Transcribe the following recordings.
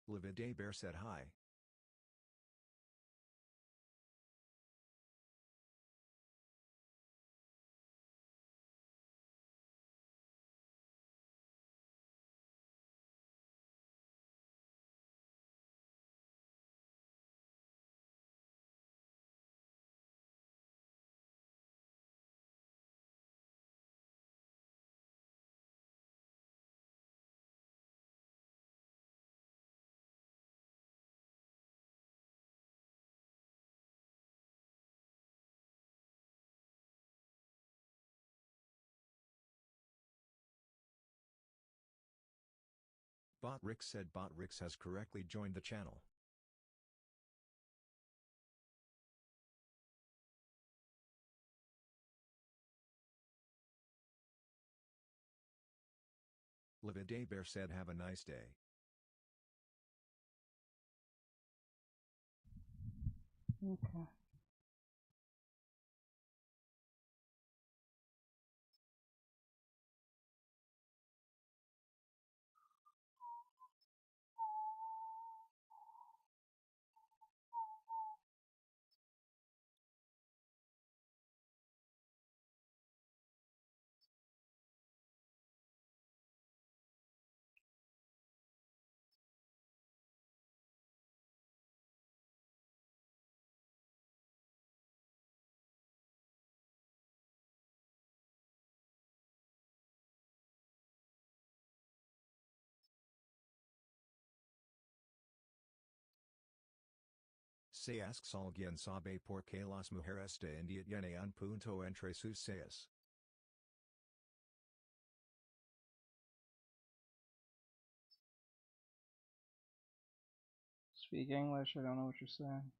Lividay Bear said hi. Botrix said Botrix has correctly joined the channel. Lividay Bear said have a nice day. Okay. Se asks alguien sabe por qué las mujeres de India tienen un punto entre sus cejas. Speak English, I don't know what you're saying.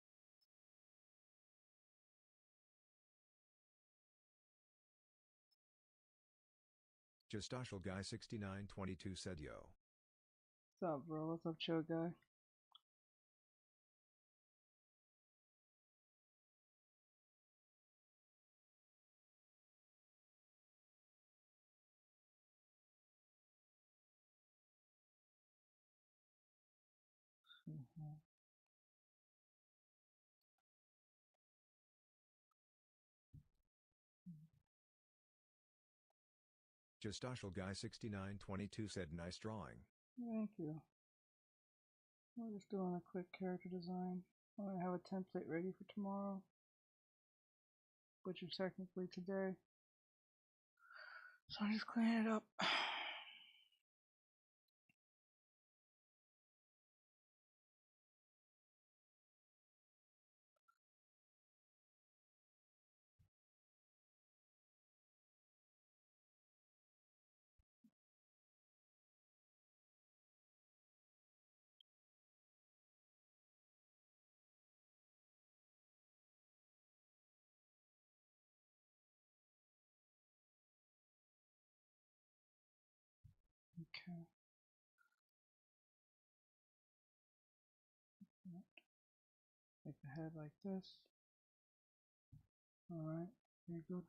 Justocial Guy 6922 said yo. What's up, bro? What's up, chill guy? Justocial Guy 6922 said nice drawing. Thank you. We're just doing a quick character design. I have a template ready for tomorrow, which is technically today. So I'm just cleaning it up. Okay. Make the head like this. Alright, very good.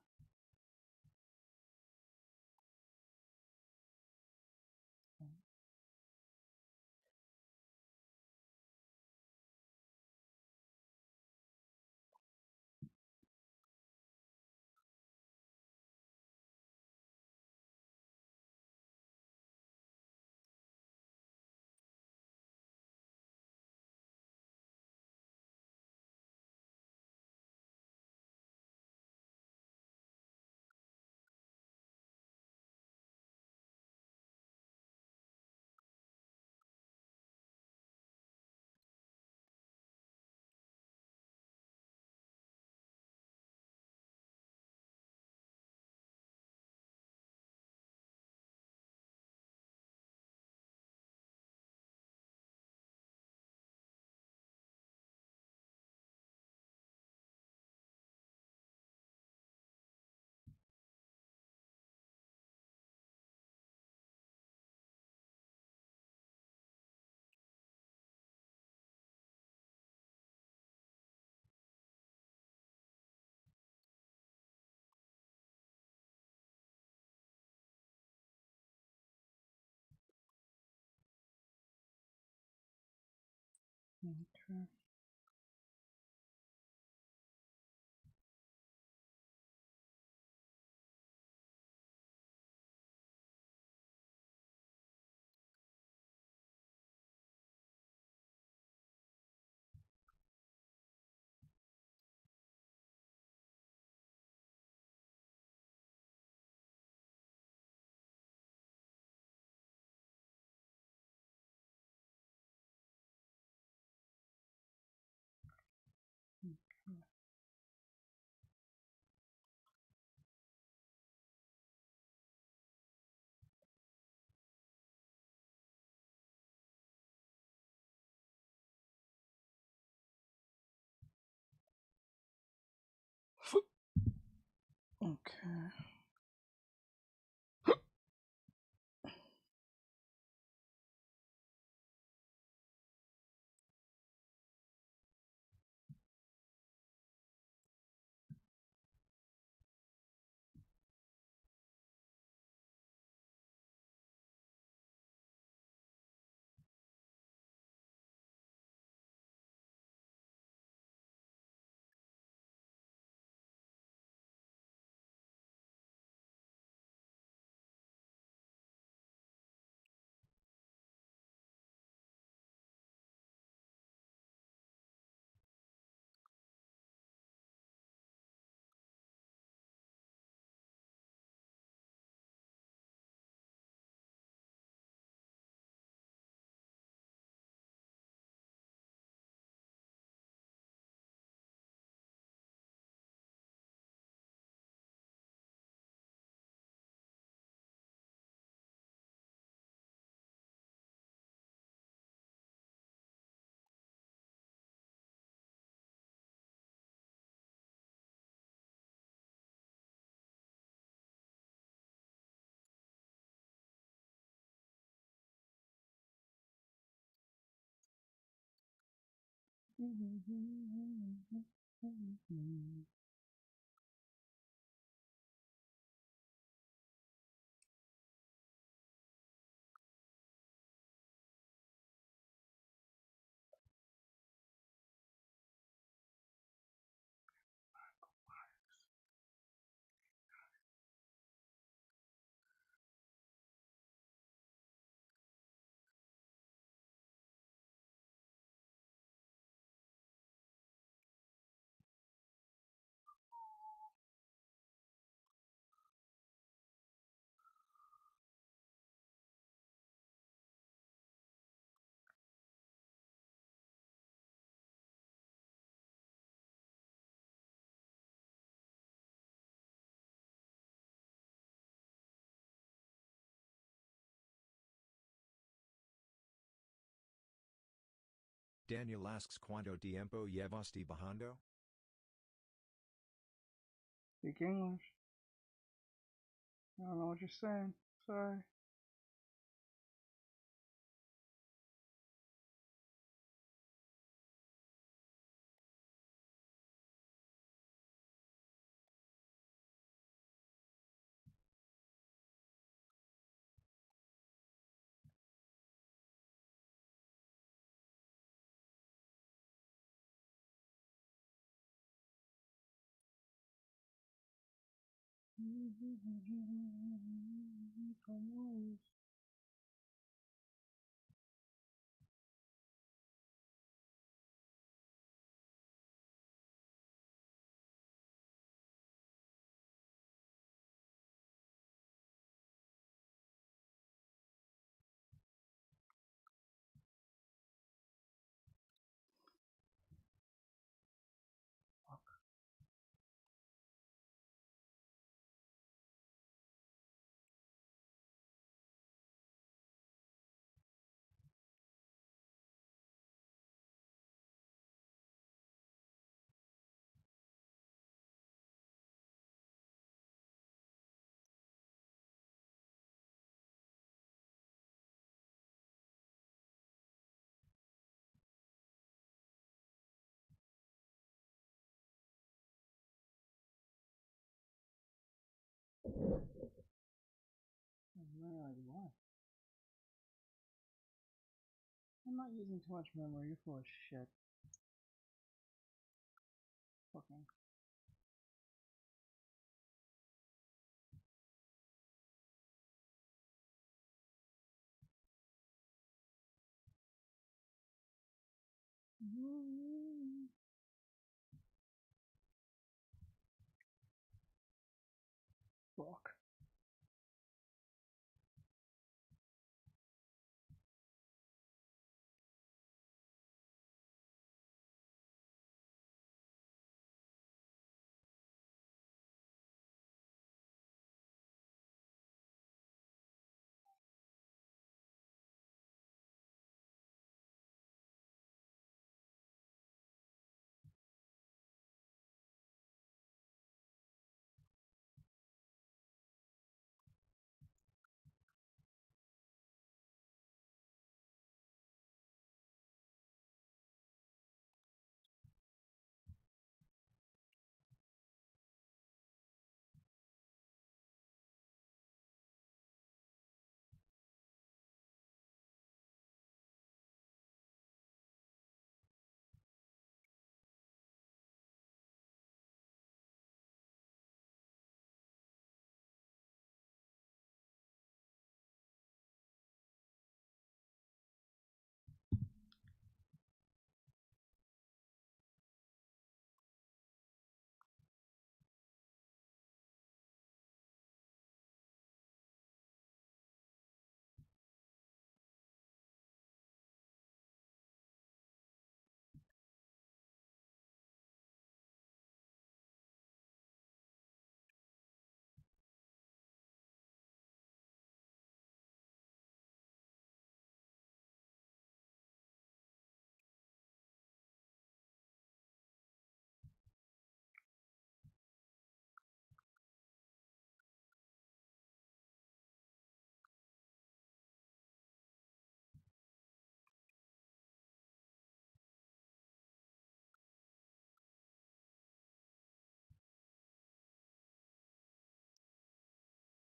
Okay. Okay. Daniel asks cuánto tiempo llevaste bajando? Speak English. I don't know what you're saying. Sorry. Really, what? I'm not using too much memory. You're full of shit. Fucking. Fuck.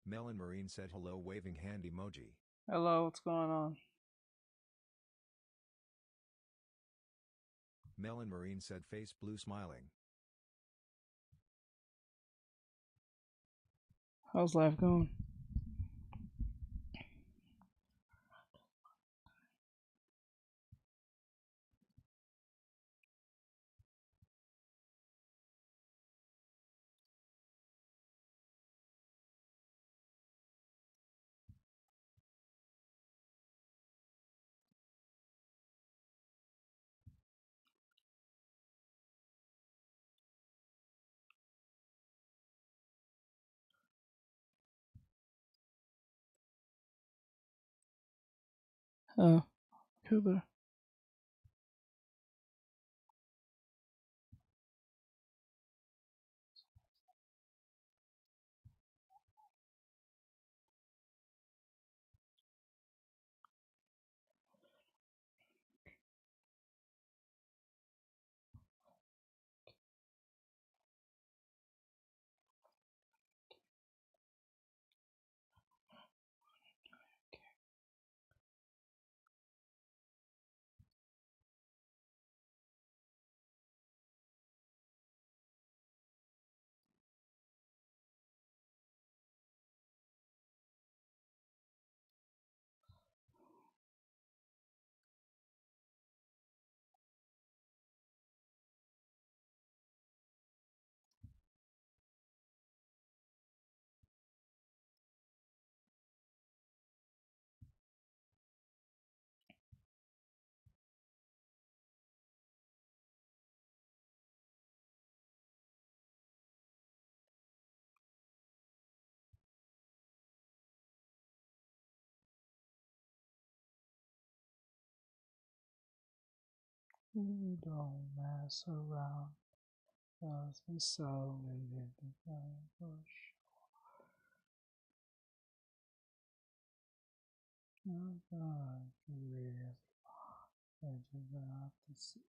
Melon Marine said hello waving hand emoji. Hello, what's going on? Melon Marine said face blue smiling. How's life going? Killer. You don't mess around. Cause we so lazy to push. Oh God, really. I just have to see.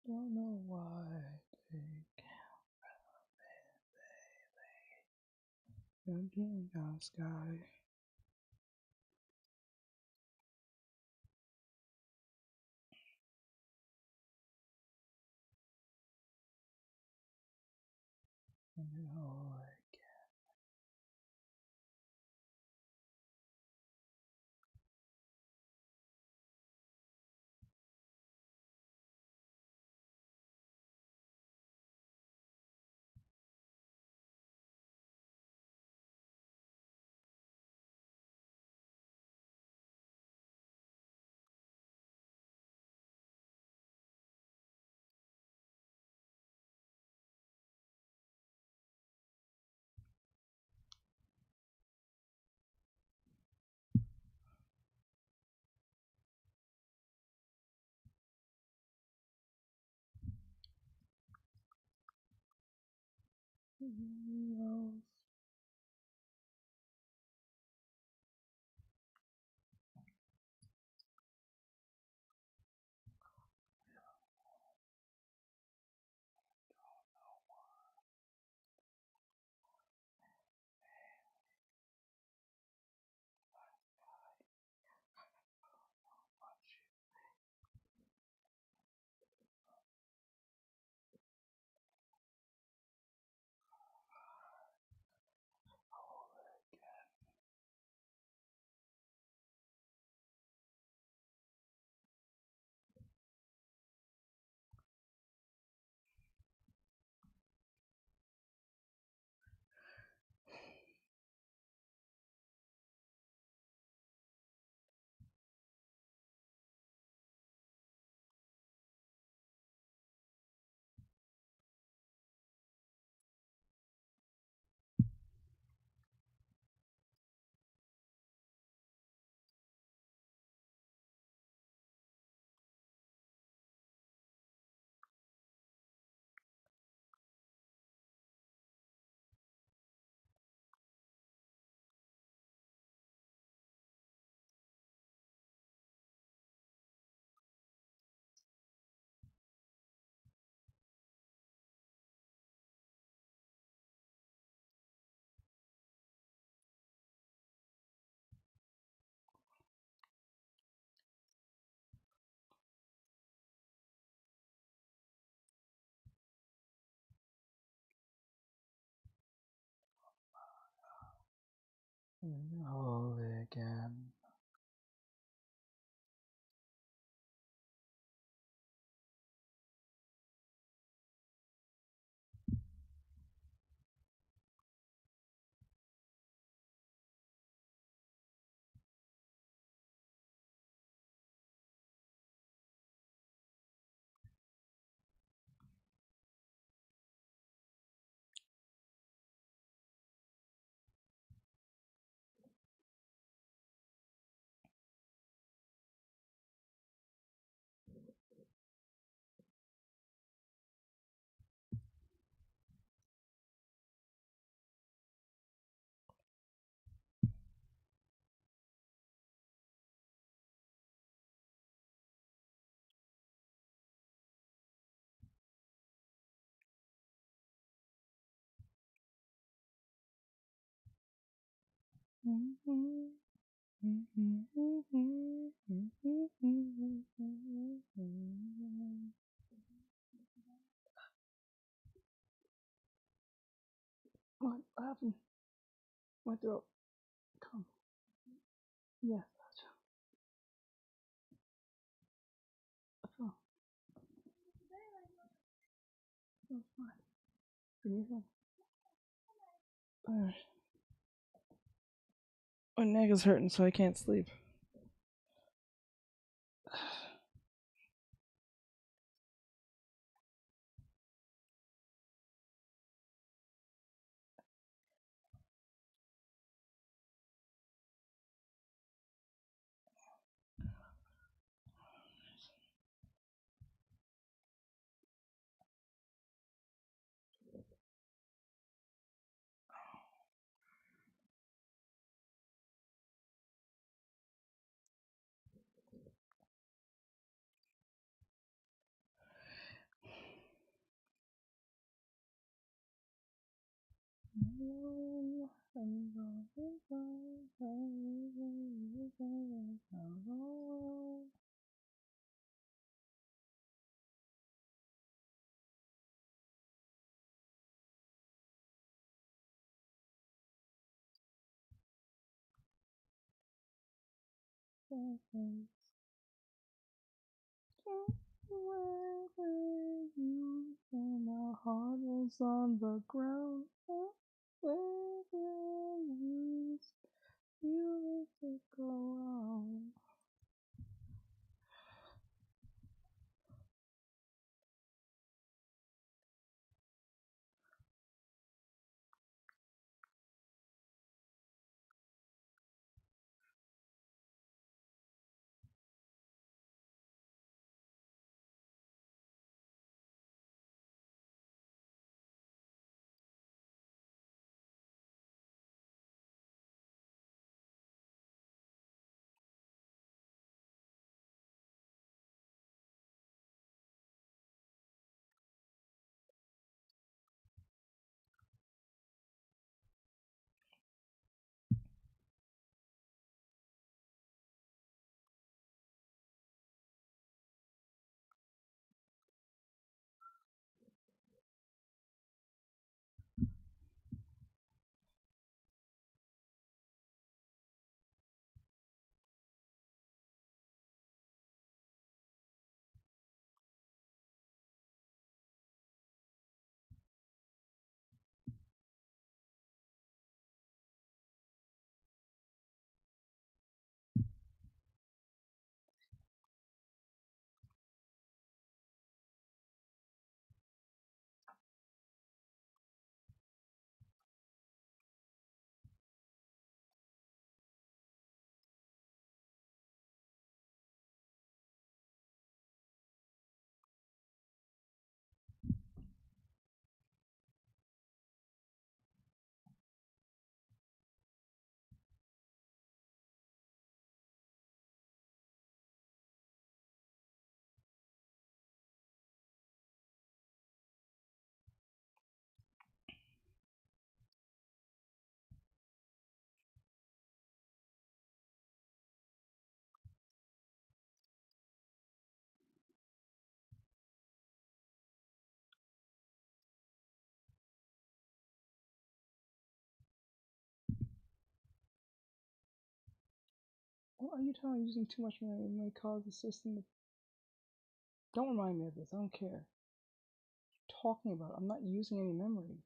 Don't know why they can't be in the sky. Holy again. What happened? My throat. Come. Yes, that's all. That's fine. Anything? Alright. My neck is hurting, so I can't sleep. My heart is on the ground. You let it go wrong. are you telling me using too much memory may cause the system to... Don't remind me of this, I don't care. What are you talking about? I'm not using any memory.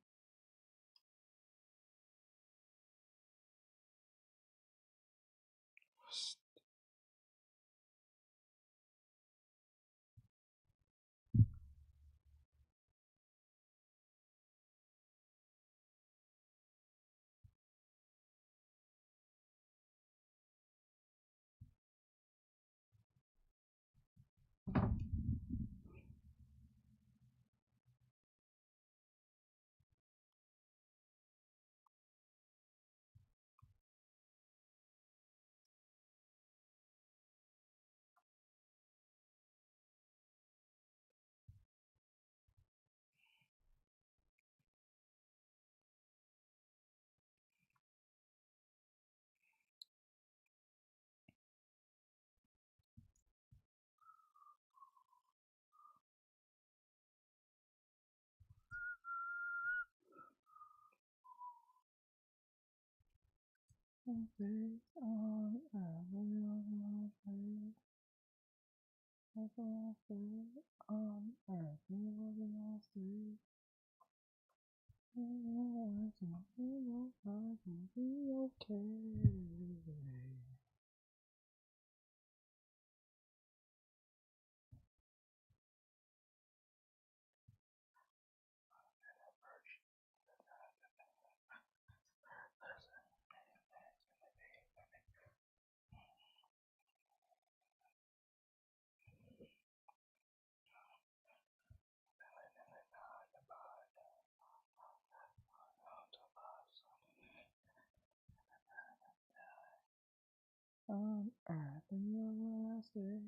On earth, and you're the last day.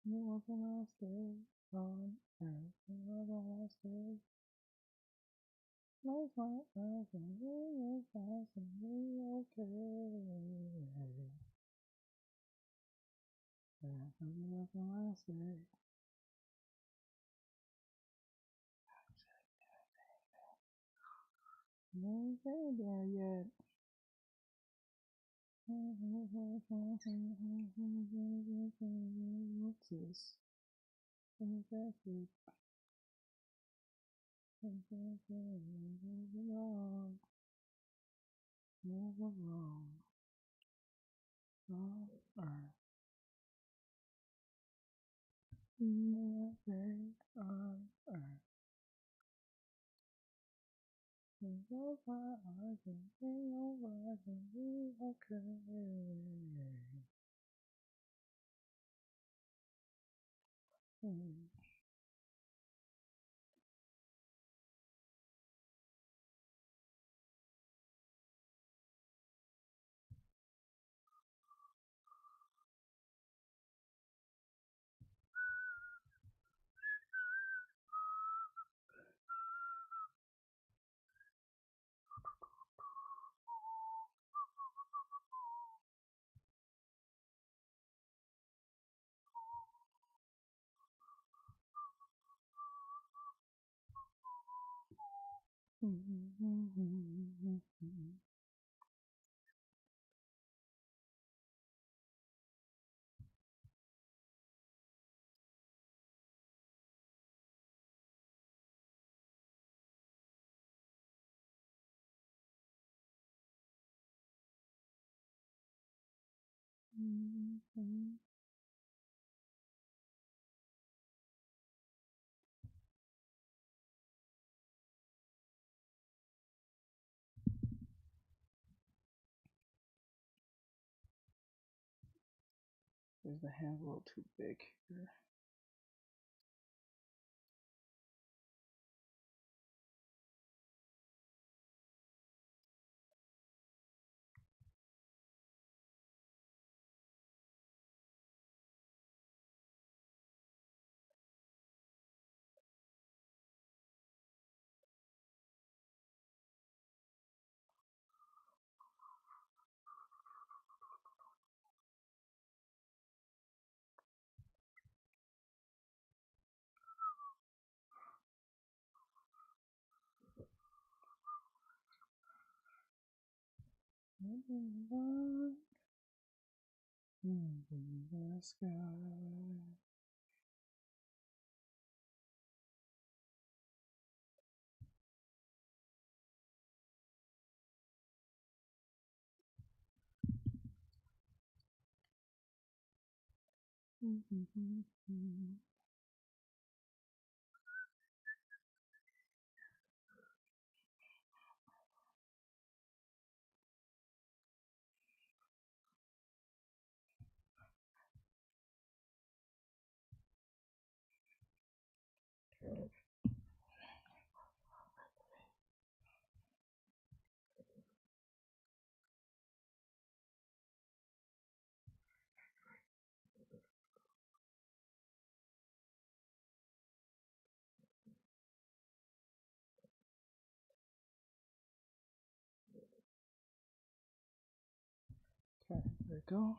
You want the last day. On earth, and you're the last day. Life's my life, and we're fast, and we're okay. Earth, and you're the last day. No one's there yet. What's this? Fantastic. Never wrong. Never wrong. On earth. Never on earth. Close my eyes and feel alright and be okay. Is the hand a little too big here? The sky. Okay, there we go.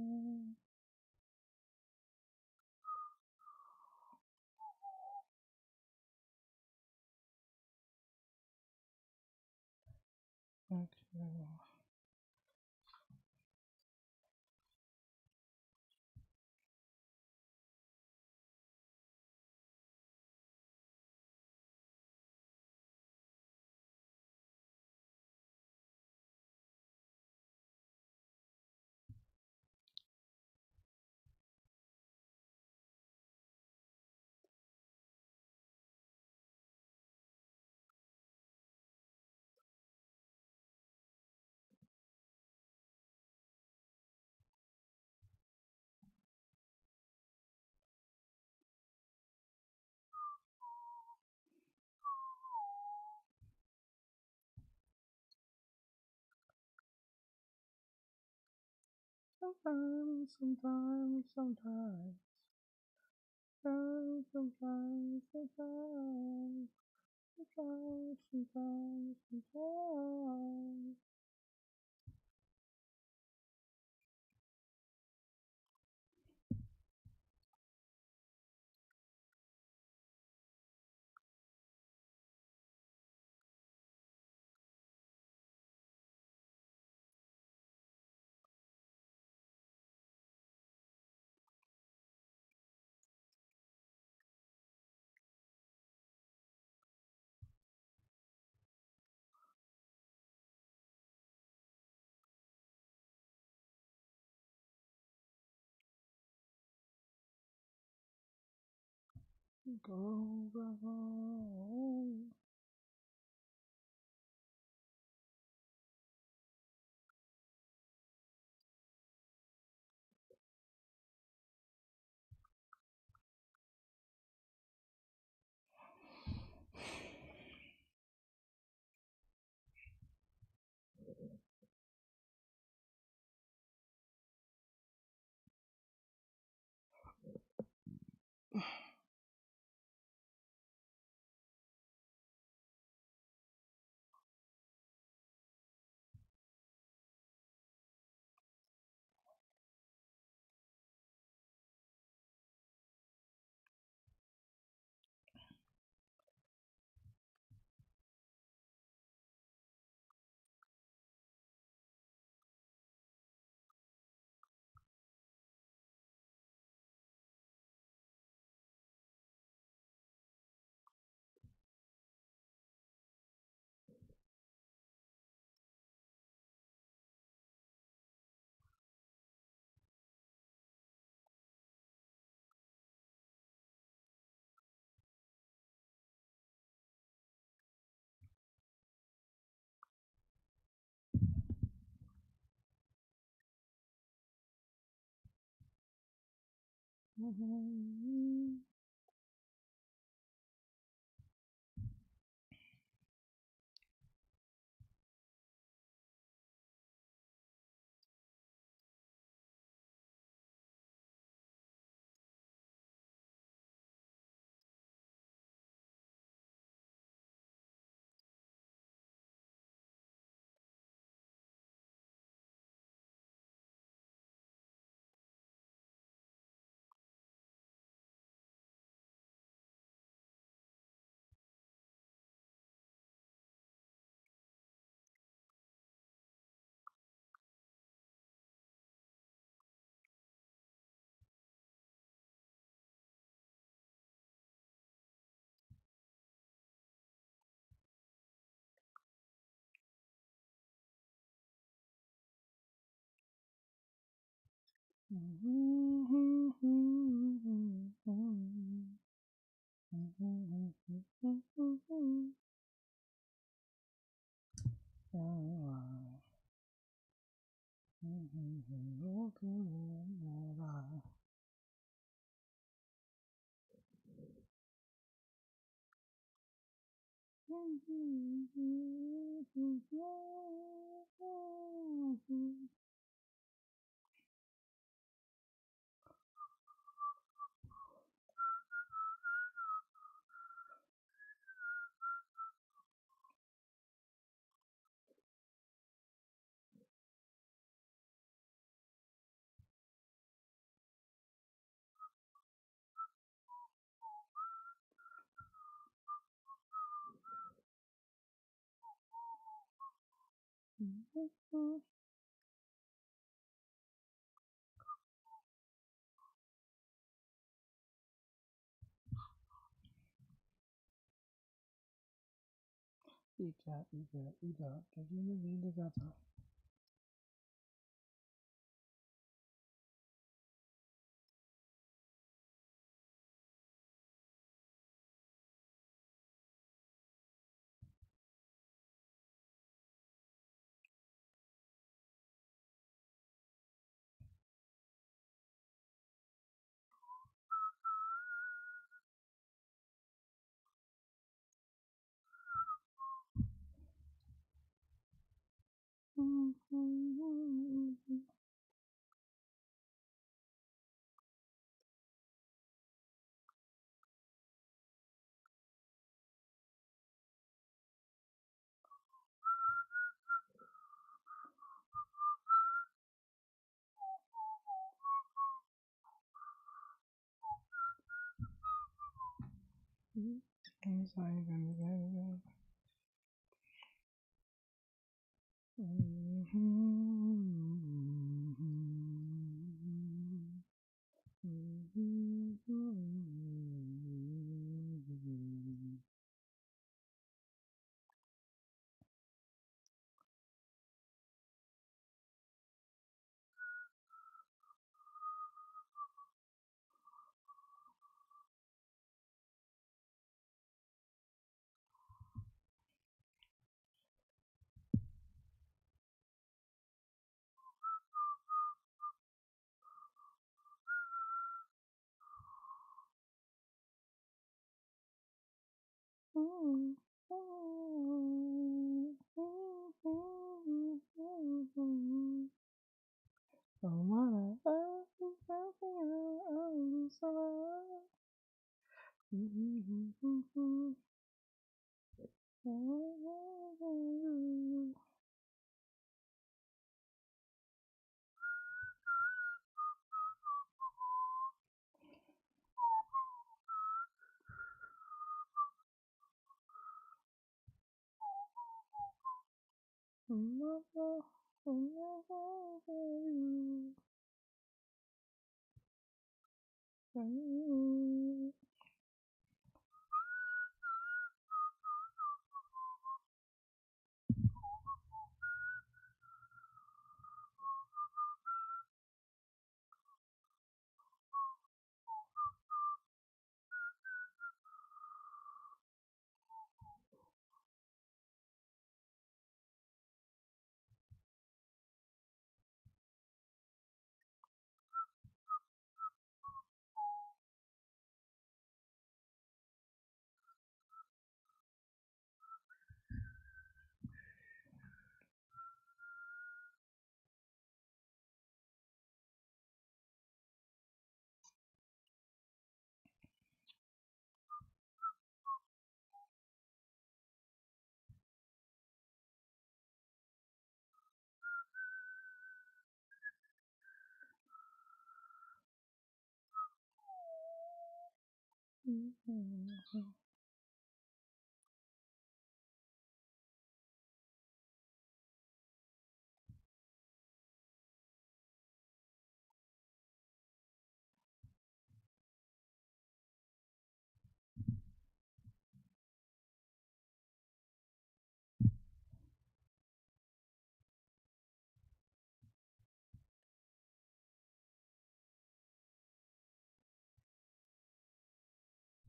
Okay. Sometimes. Go home.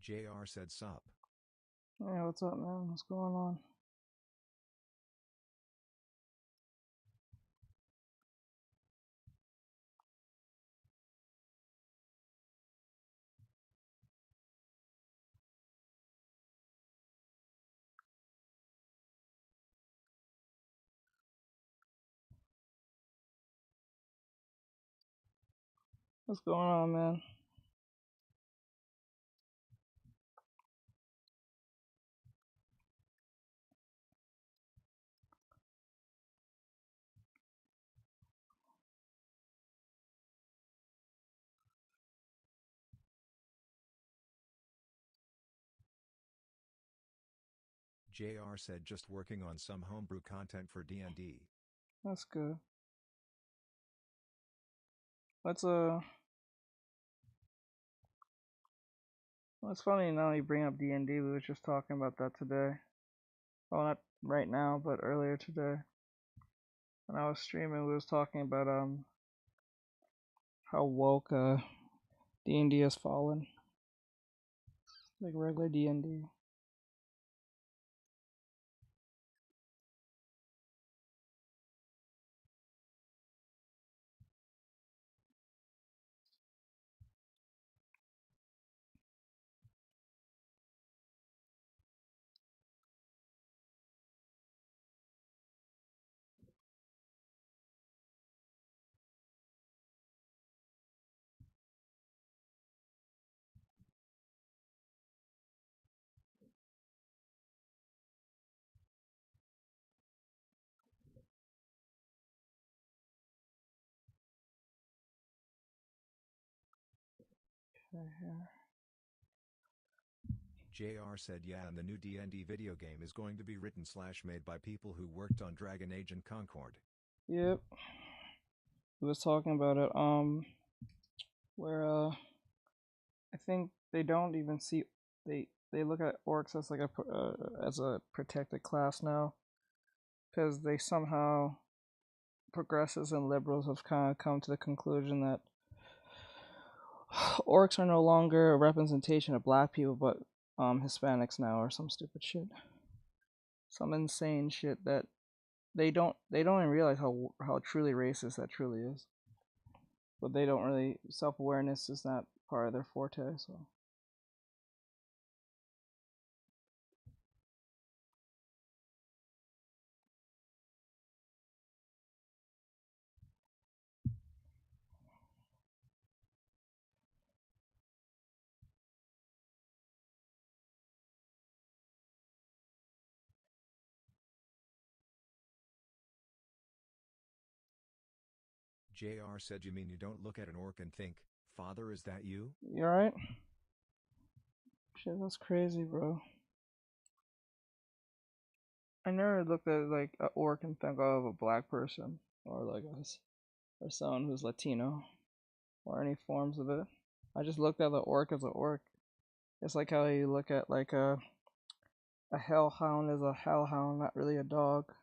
JR said sup. Yeah, what's up, man? What's going on? What's going on, man? JR said just working on some homebrew content for D&D. That's good. That's it's funny now you bring up D&D. We were just talking about that today. Well, not right now, but earlier today. When I was streaming, we was talking about how woke D&D has fallen. Like regular D&D. Okay, here. JR said yeah, and the new D&D video game is going to be written / made by people who worked on Dragon Age and Concord. Yep. He was talking about it, where, I think they don't even see, they look at orcs as like as a protected class now, because they somehow, progressives and liberals have kind of come to the conclusion that orcs are no longer a representation of black people, but Hispanics now, or some stupid shit, some insane shit that they don't even realize how truly racist that truly is. But they don't really, self-awareness is not part of their forte. So JR said you mean you don't look at an orc and think, "Father, is that you?" you alright? Shit, that's crazy, bro. I never looked at like an orc and think of a black person, or like or someone who's Latino, or any forms of it. I just looked at the orc as an orc. It's like how you look at like a hellhound as a hellhound, not really a dog.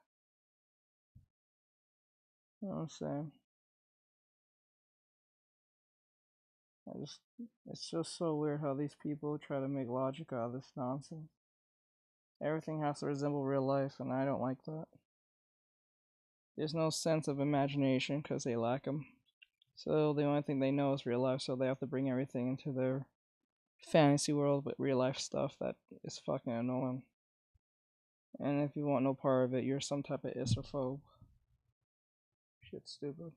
You know what I'm saying? It's just so weird how these people try to make logic out of this nonsense. Everything has to resemble real life, and I don't like that. There's no sense of imagination because they lack them. So the only thing they know is real life, so they have to bring everything into their fantasy world with real life stuff that is fucking annoying. And if you want no part of it, you're some type of isophobe. Shit's stupid.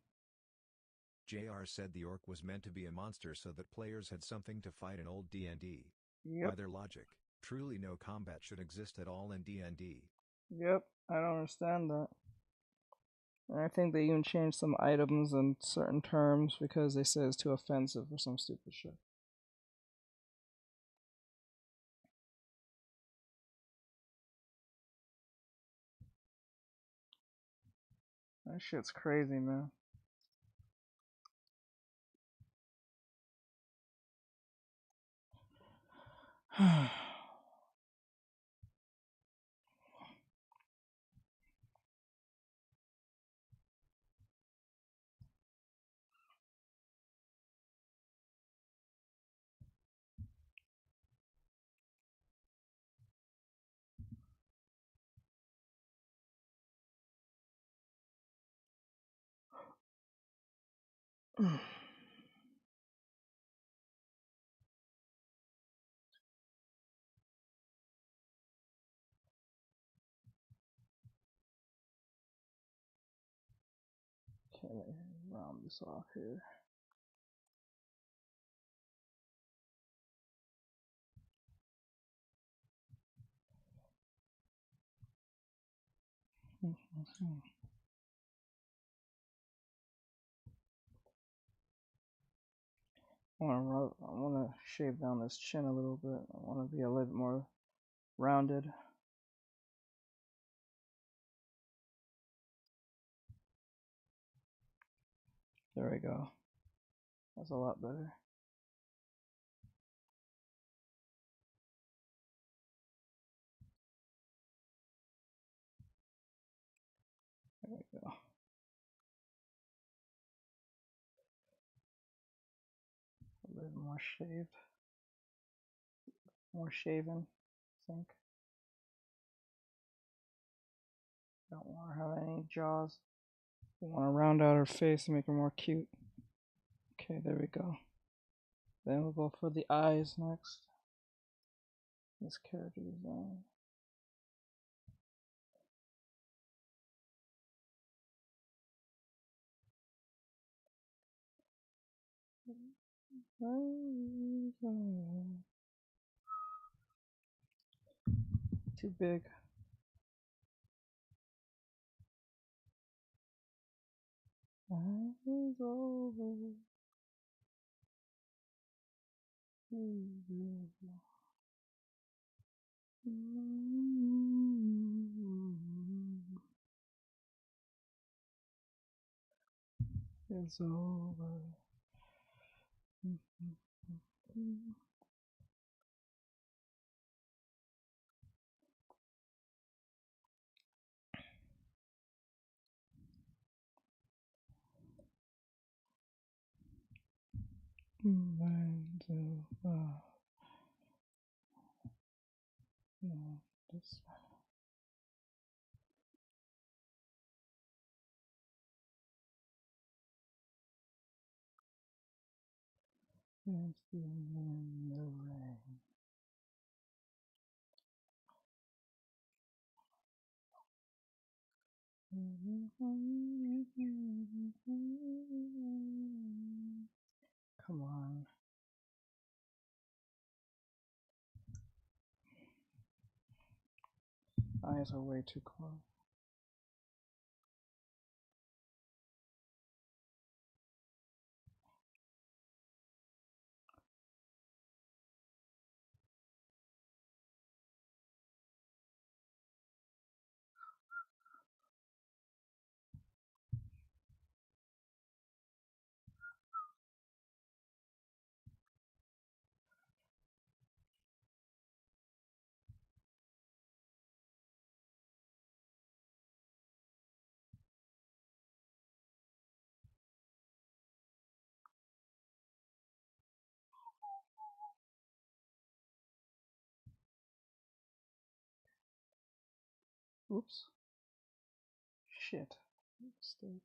JR said the orc was meant to be a monster so that players had something to fight in old D&D. Yep. By their logic, truly no combat should exist at all in D&D. Yep, I don't understand that. And I think they even changed some items and certain terms because they said it's too offensive or some stupid shit. That shit's crazy, man. Okay, let me round this off here. I want to shave down this chin a little bit. I want to be a little bit more rounded. There we go. That's a lot better. There we go. A little more shaved. More shaven, I think. Don't want to have any jaws. We want to round out her face and make her more cute. Okay, there we go. Then we'll go for the eyes next. This character design. Too big. Eyes over. It's over. No, this one. Dancing in the rain. Come on. Eyes are way too close. Oops. Shit. Mistake.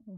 The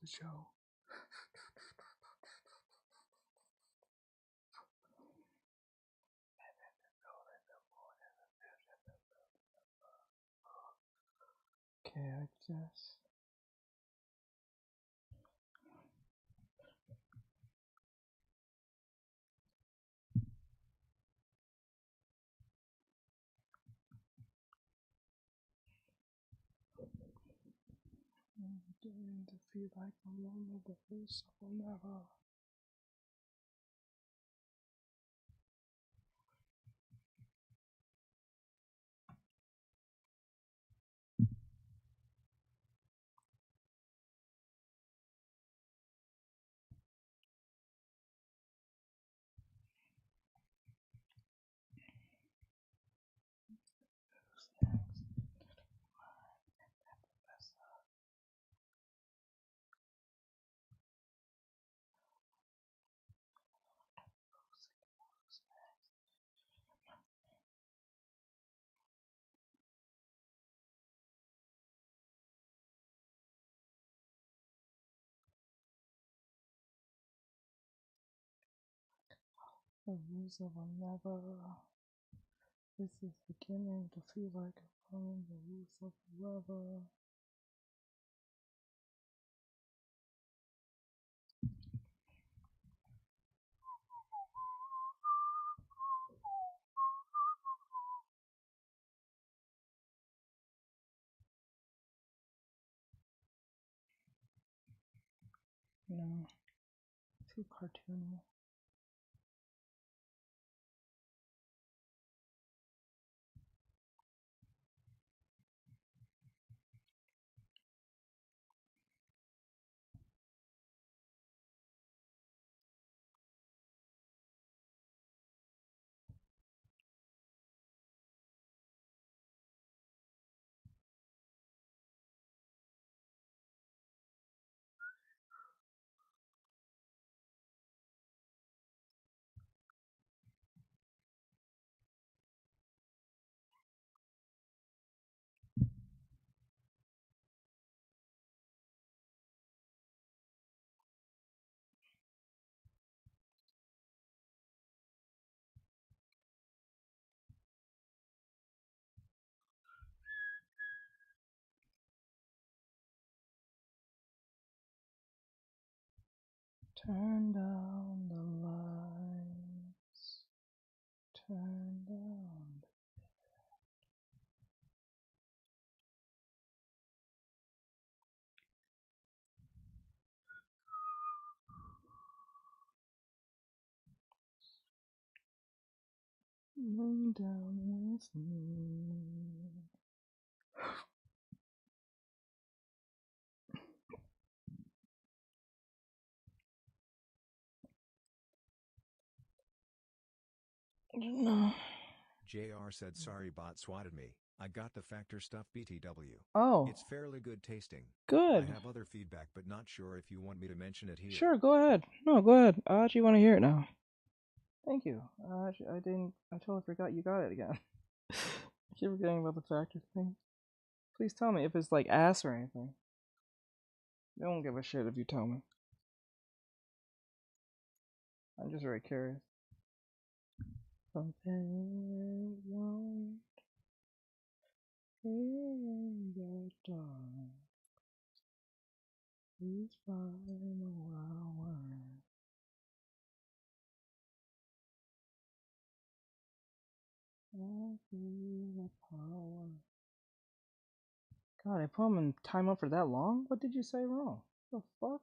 show. Okay, I guess. I'm beginning to feel like I'm on the face of never. The rules of never. This is beginning to feel like I'm following the rules of forever. No, too cartoony. Turn down the lights. Turn down. Lay down with me. No. JR said sorry bot swatted me. I got the factor stuff BTW. Oh. It's fairly good tasting. Good. I have other feedback but not sure if you want me to mention it here. Sure, go ahead. No, go ahead. I actually want to hear it now. Thank you. I totally forgot you got it again. I keep forgetting about the factor thing. Please tell me if it's like ass or anything. They don't give a shit if you tell me. I'm just very curious. Something won't in the dark. Please find our word. I feel the power. God, I put him in timeout for that long? What did you say wrong? The fuck?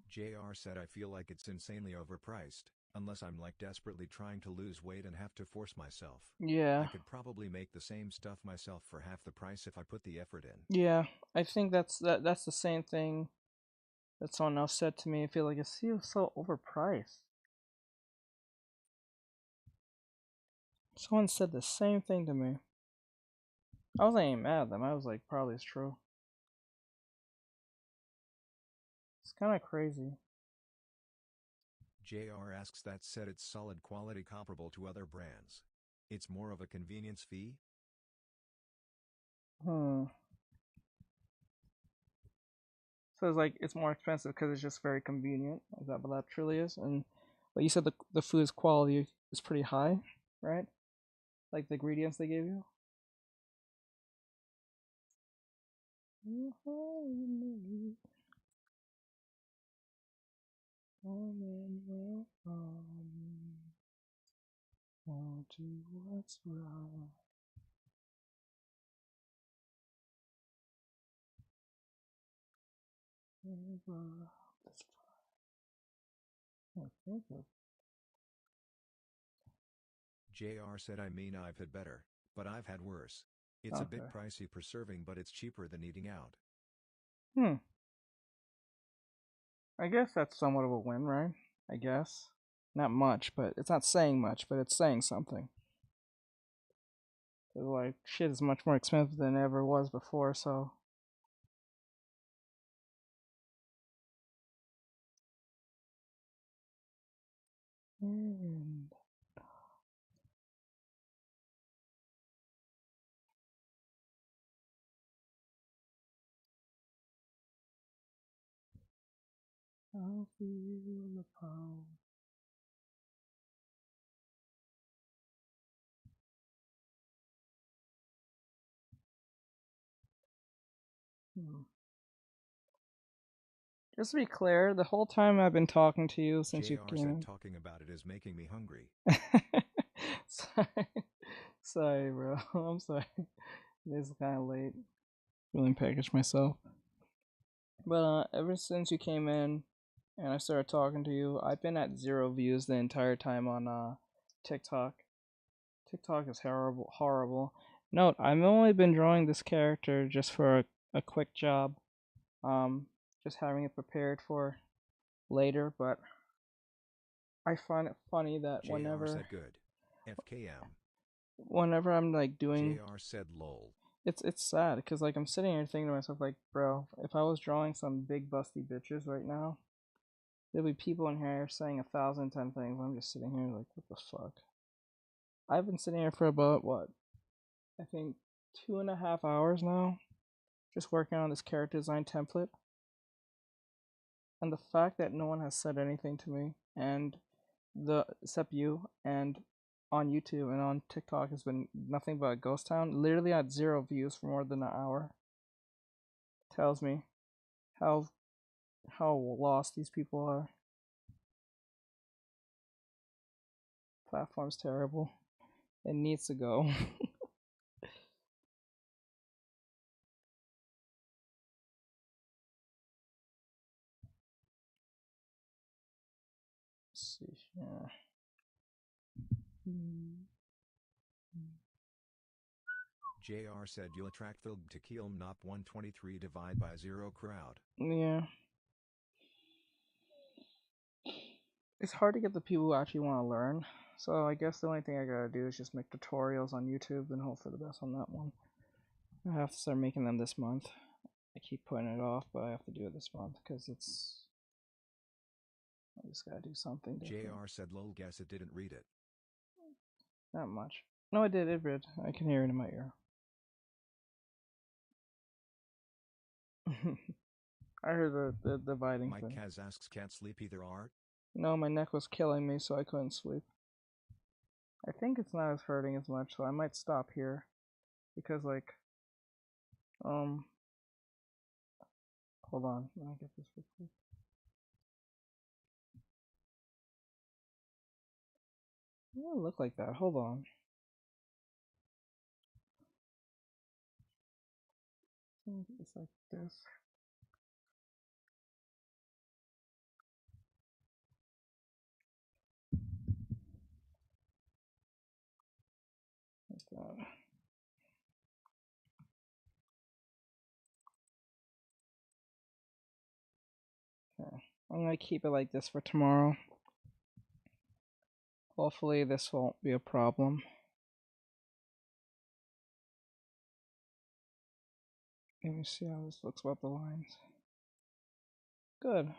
JR said I feel like it's insanely overpriced, unless I'm like desperately trying to lose weight and have to force myself. Yeah. I could probably make the same stuff myself for half the price if I put the effort in. Yeah, I think that's the same thing that someone else said to me. I feel like it feels so overpriced. Someone said the same thing to me. I wasn't even mad at them. I was like, probably it's true. It's kind of crazy. JR asks that said it's solid quality comparable to other brands. It's more of a convenience fee? So it's like it's more expensive because it's just very convenient. Is that what that truly is? And but you said the food's quality is pretty high, right? Like the ingredients they gave you. I'll do what's right. JR said I've had better, but I've had worse. It's a bit pricey per serving, but it's cheaper than eating out. I guess that's somewhat of a win, right? I guess. Not much, but it's not saying much, but it's saying something. Like, shit is much more expensive than it ever was before, so. I'll feel the power. Just to be clear, the whole time I've been talking to you since you came in. Talking about it is making me hungry. Sorry, bro. I'm sorry. It's kind of late. Really packaged myself. But ever since you came in and I started talking to you, I've been at 0 views the entire time on TikTok. TikTok is horrible. Note, I've only been drawing this character just for a quick job. Just having it prepared for later, but I find it funny that JR said good. FKM. Whenever I'm like doing JR said lol. It's sad because like I'm sitting here thinking to myself like, bro, if I was drawing some big busty bitches right now, there'll be people in here saying 1,010 things. I'm just sitting here like, what the fuck? I've been sitting here for about what? I think 2.5 hours now, just working on this character design template. And the fact that no one has said anything to me, and except you, and on YouTube and on TikTok has been nothing but a ghost town. Literally at 0 views for more than an hour. Tells me how lost these people are. Platform's terrible. It needs to go. Let's see here. JR said you'll attract the to kill NOP 123 divide by 0 crowd. Yeah. It's hard to get the people who actually want to learn. So I guess the only thing I gotta do is just make tutorials on YouTube and hope for the best on that one. I have to start making them this month. I keep putting it off, but I have to do it this month because I just gotta do something different. JR said lol, guess it didn't read it. Not much. No, I did. It read. I can hear it in my ear. I heard the dividing Mike thing. Kaz asks, can't sleep either, Art? No, my neck was killing me, so I couldn't sleep. I think it's not as hurting as much, so I might stop here. Because, like, hold on, let me get this real quick. It doesn't look like that, hold on. It's like this. Like that. Okay, I'm gonna keep it like this for tomorrow. Hopefully this won't be a problem. Let me see how this looks about the lines. Good.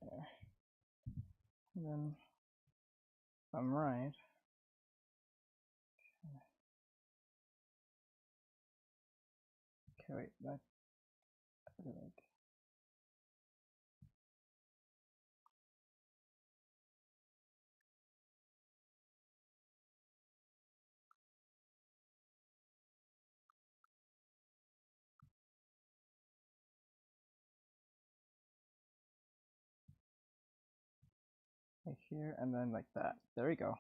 There. And then, if I'm right. Okay, wait, that. Like here, and then like that. There we go.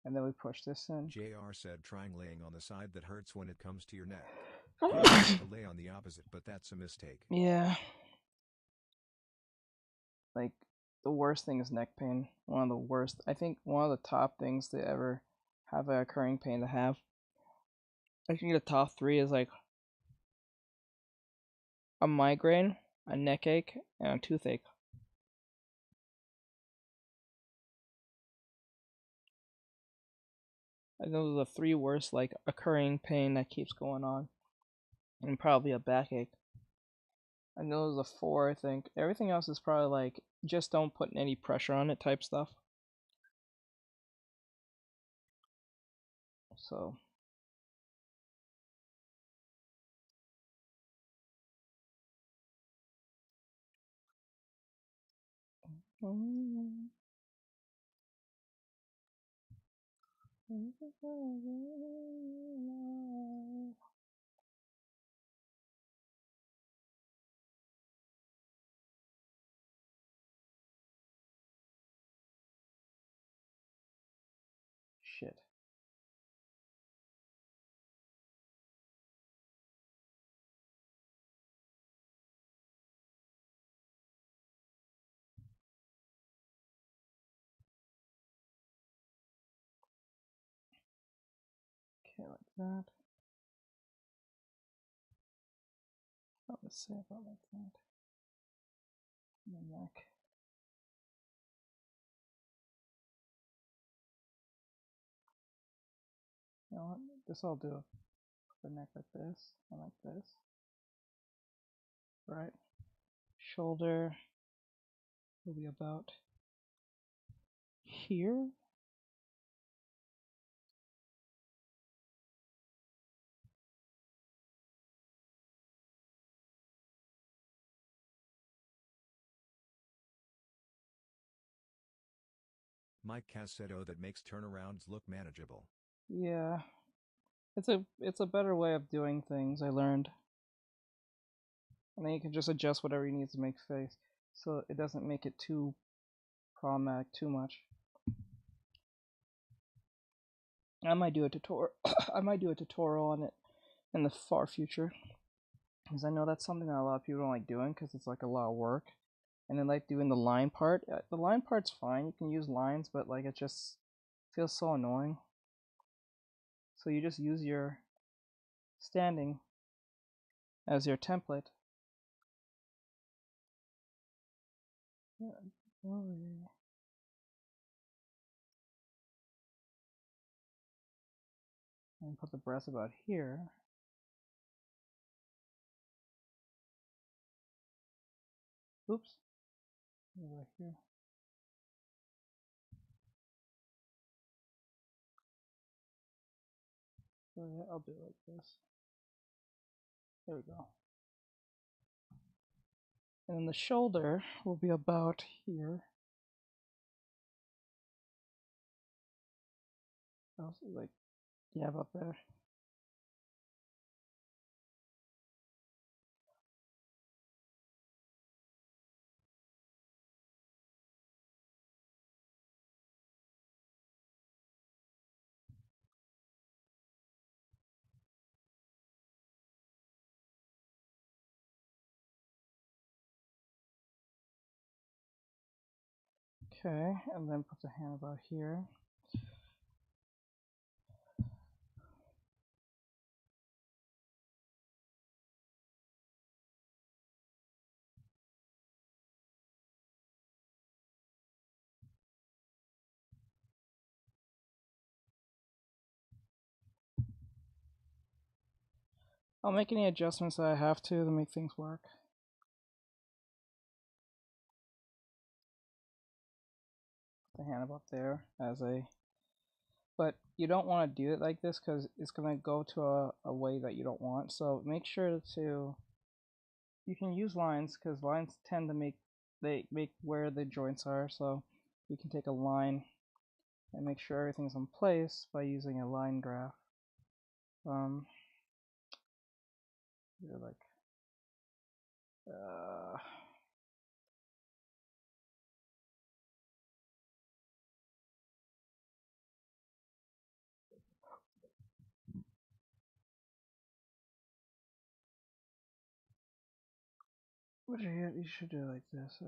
And then we push this in. JR said, trying laying on the side that hurts when it comes to your neck. People like to lay on the opposite, but that's a mistake. Yeah. Like, the worst thing is neck pain. One of the worst. I think one of the top things to ever have a occurring pain to have. I think the top 3 is like a migraine, a neck ache, and a toothache. And those are the 3 worst, like, occurring pain that keeps going on. And probably a backache. And those are the 4, I think. Everything else is probably like, just don't put any pressure on it type stuff. So. Shit. Okay, like that. What would say about like that? The neck. You know what? This I'll do. The neck like this and like this. Right. Shoulder will be about here. Mike Kaz said, oh, that makes turnarounds look manageable. Yeah. It's a better way of doing things, I learned. And then you can just adjust whatever you need to make face, so it doesn't make it too problematic too much. I might do a tutorial. I might do a tutorial on it in the far future, because I know that's something that a lot of people don't like doing, because it's like a lot of work. And then like doing the line part. The line part's fine. You can use lines, but like it just feels so annoying. So you just use your standing as your template. And put the breath about here. Oops. Over here. So yeah, I'll do it like this. There we go. And then the shoulder will be about here. Also, like, yeah, about there. Okay, and then put the hand about here. I'll make any adjustments that I have to make things work. Put the hand about there as a... But you don't want to do it like this because it's going to go to a way that you don't want. So make sure to... You can use lines because lines tend to make where the joints are. So you can take a line and make sure everything's in place by using a line graph. You're like, what you should do like this.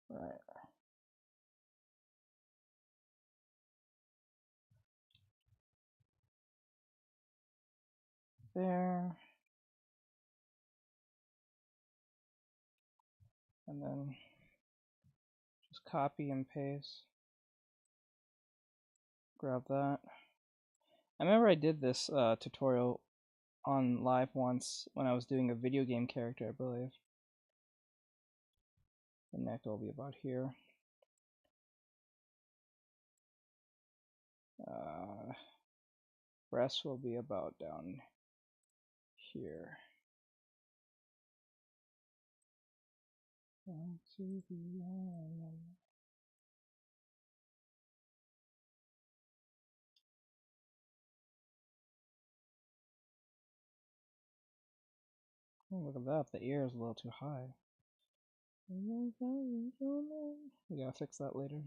Right. There. And then just copy and paste. Grab that. I remember I did this tutorial on live once when I was doing a video game character, I believe. The neck will be about here. Breast will be about down here. Oh, look at that, the ear is a little too high. We gotta fix that later.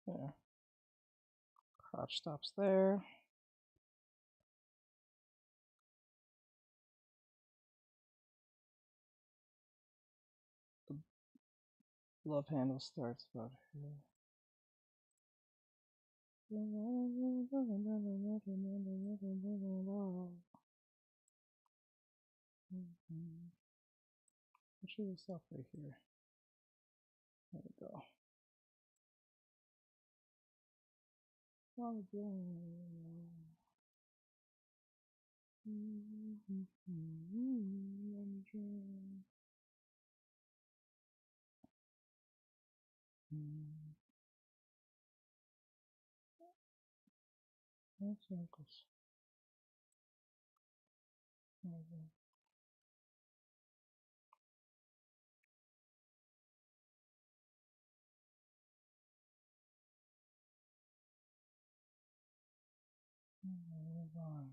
Yeah. Crotch stops there. The love handle starts about here. Actually, this stuff right here. There we go. No circles. Okay. Move on.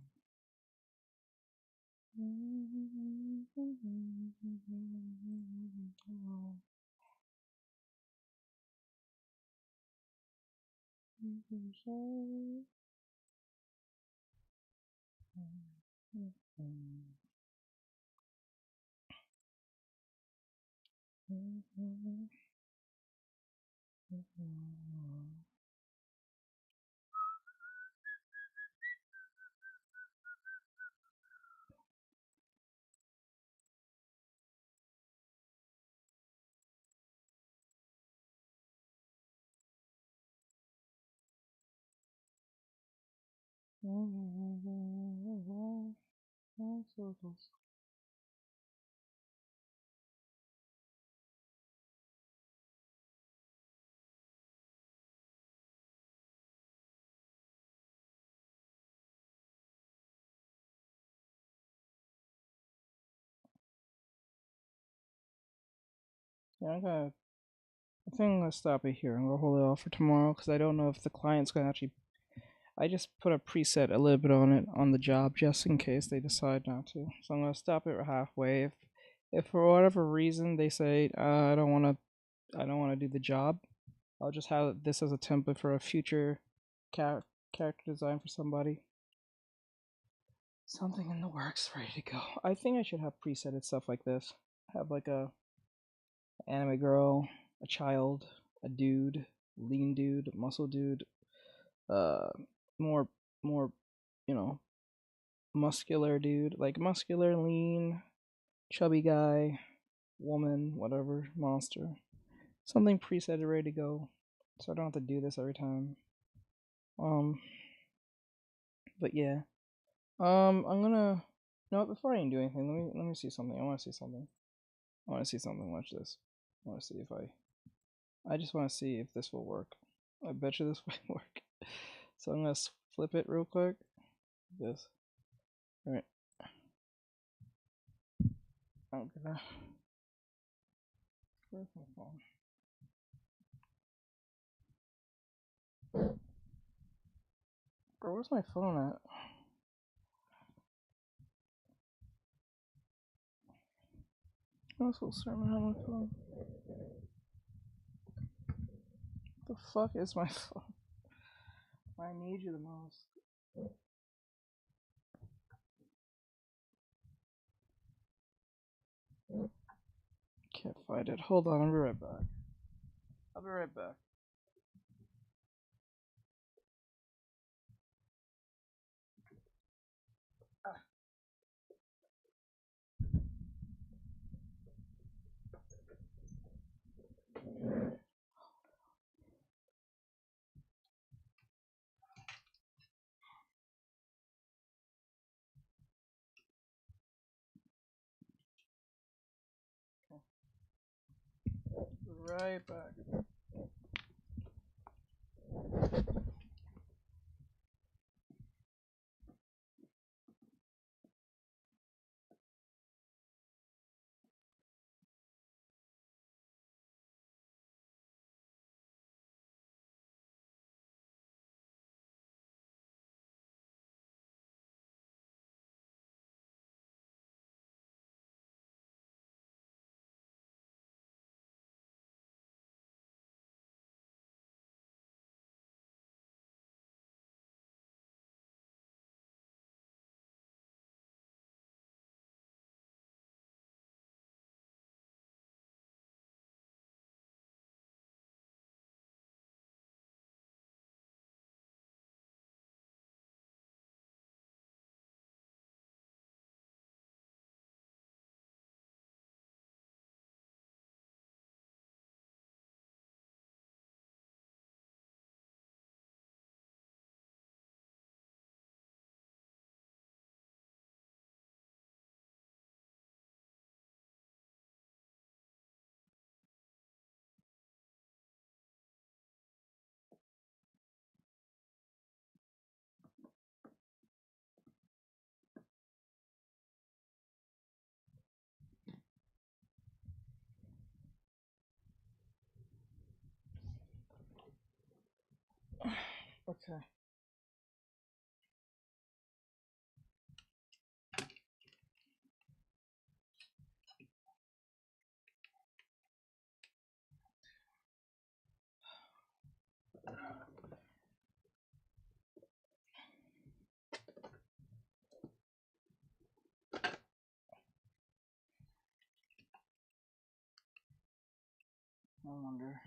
Circles. Yeah, I think I'm gonna stop it here. I'm gonna hold it off for tomorrow because I don't know if the client's gonna actually. I just put a preset a little bit on it on the job just in case they decide not to. So I'm gonna stop it halfway. If for whatever reason they say I don't wanna do the job, I'll just have this as a template for a future character design for somebody. Something in the works, ready to go. I think I should have presetted stuff like this. Have like a anime girl, a child, a dude, lean dude, muscle dude, uh, more, you know, muscular dude, like muscular, lean, chubby guy, woman, whatever, monster. Something preset ready to go, so I don't have to do this every time. Um, but yeah. I'm gonna. No, before I even do anything, let me see something. I want to see something. I want to see something. Watch this. I want to see if I just want to see if this will work. I bet you this might work. So I'm gonna flip it real quick. This. All right. I'm gonna. Where's my phone? Bro, where's my phone at? I'm so sorry, I have my phone. The fuck is my phone? I need you the most. Can't find it. Hold on, I'll be right back. I'll be right back. Right back. Okay. I wonder.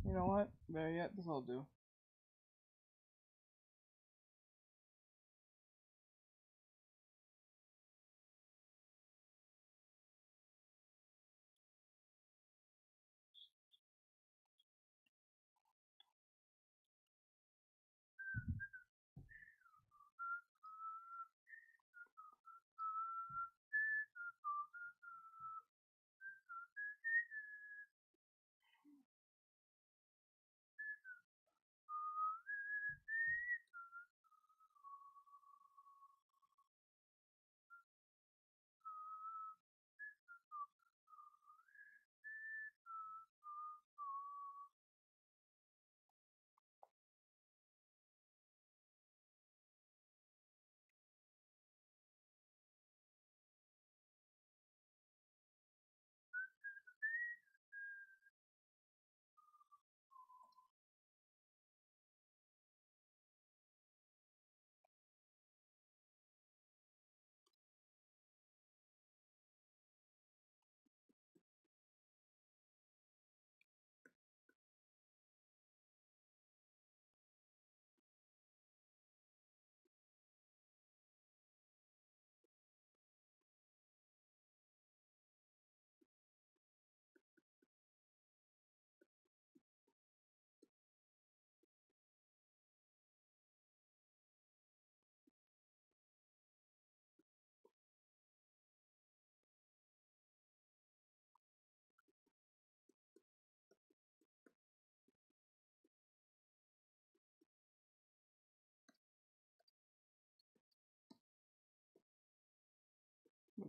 You know what? Better yet, this will do.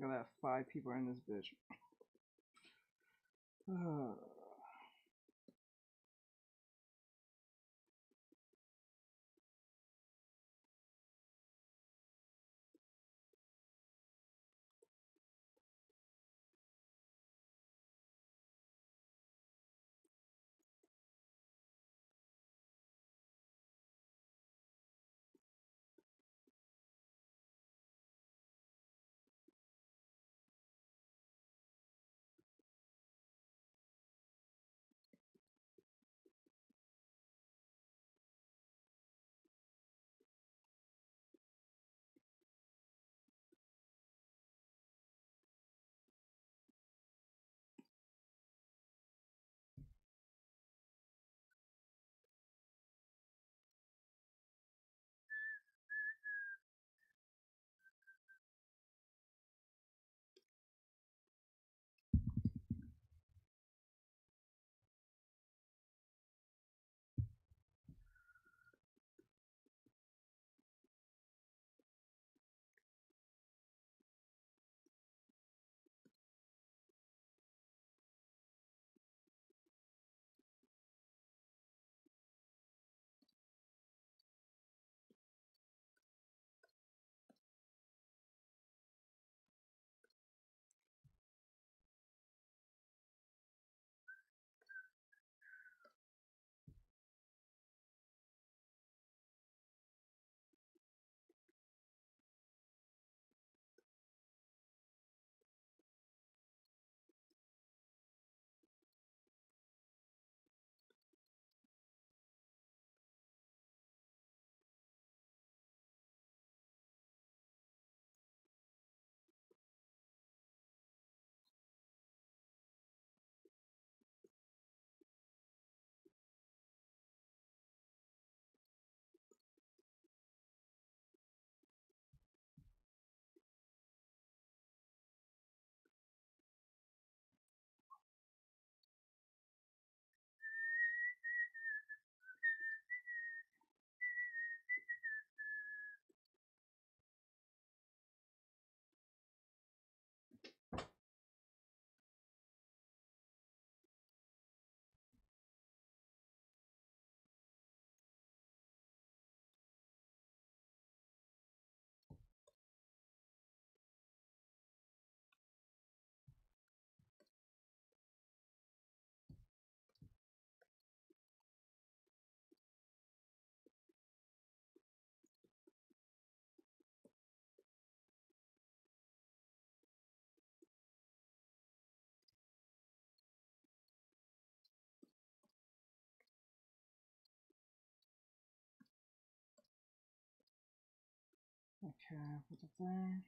Look at that, 5 people are in this bitch. Okay, put it there.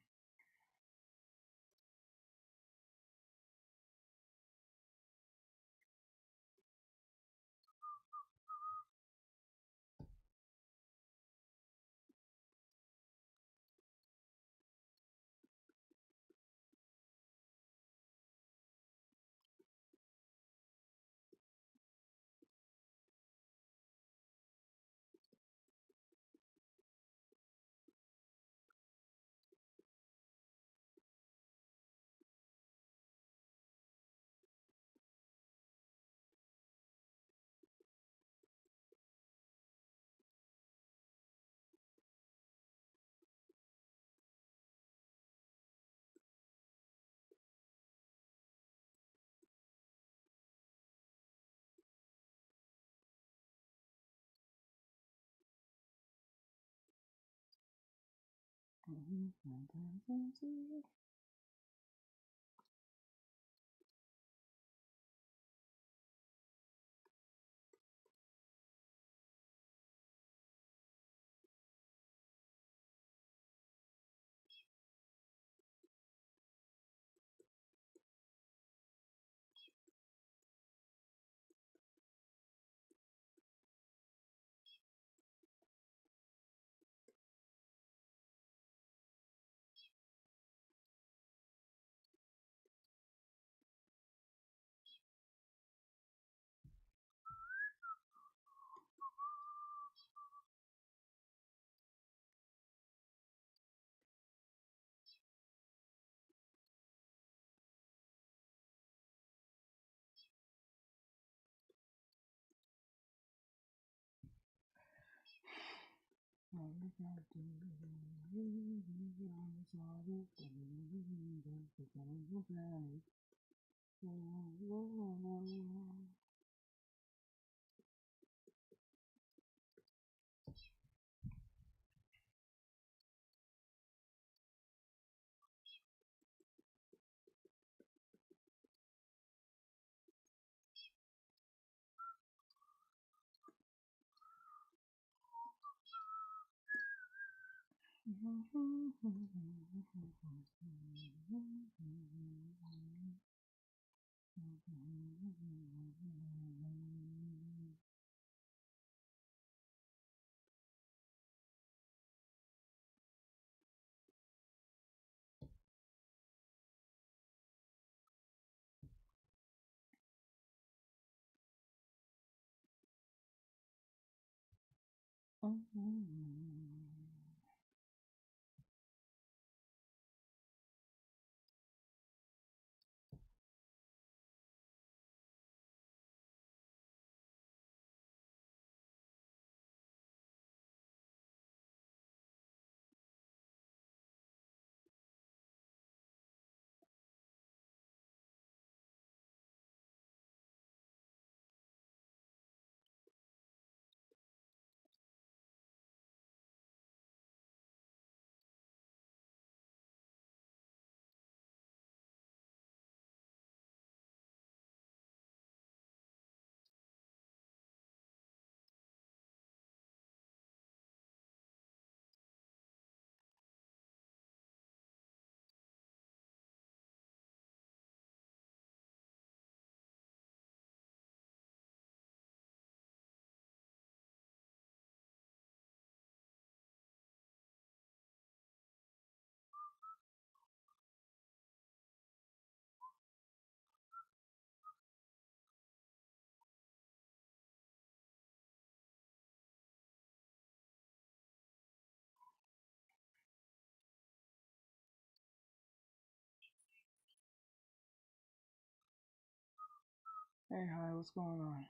Hey, hi, what's going on?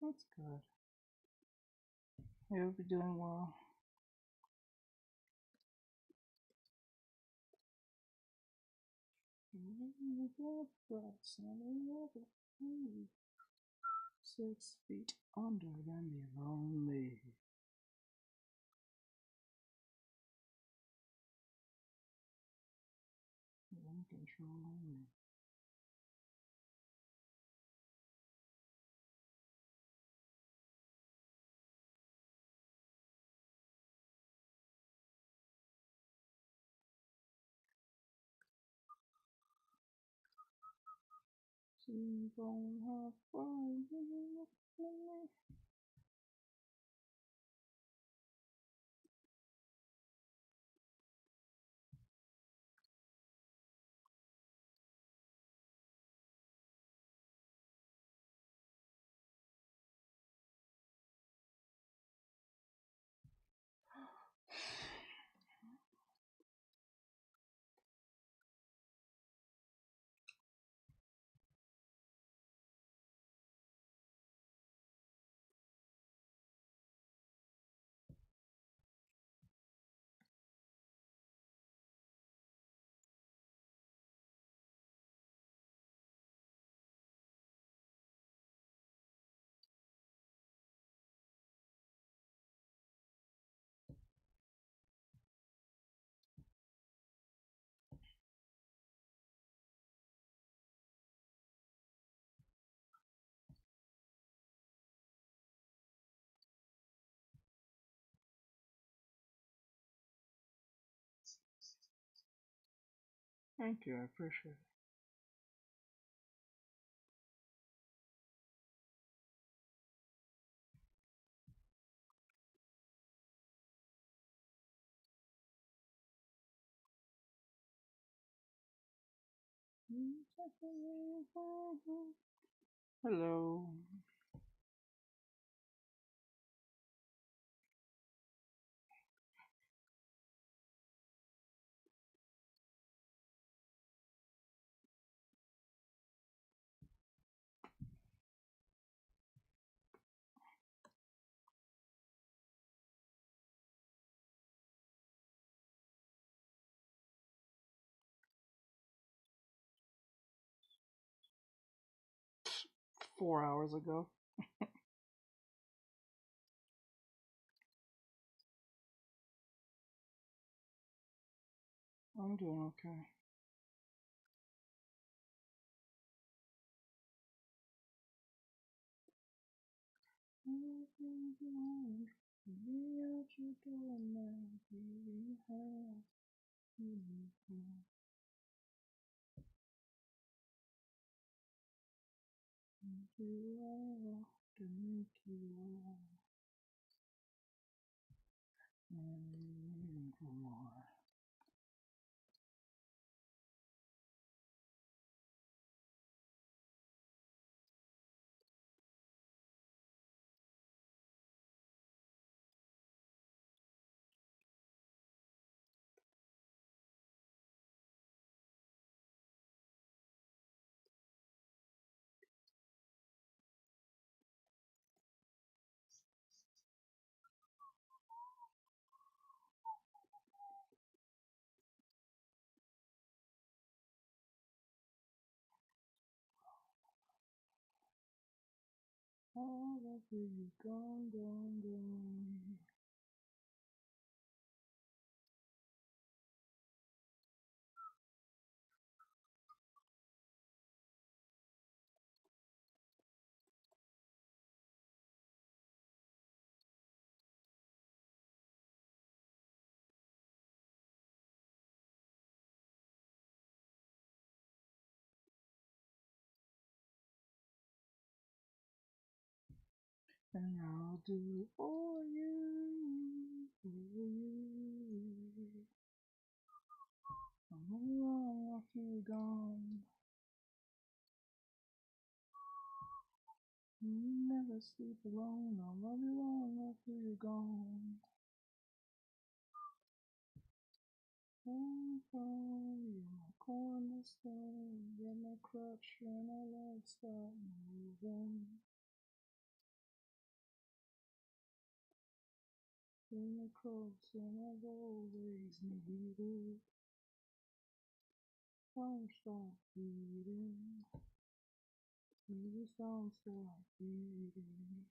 That's good. You'll be doing well. Six feet under and be lonely. One control only. So you don't have fun. Thank you, I appreciate it. Hello. 4 hours ago. I'm doing okay. All of you gone, gone, gone. And I'll do it for you, for you. I'm long after you're gone. You never sleep alone. I'll love you long after you're gone. You're my cornerstone. You're my crutch when I won't stop moving. You're close and I've always needed. Don't stop beating. Please don't stop beating.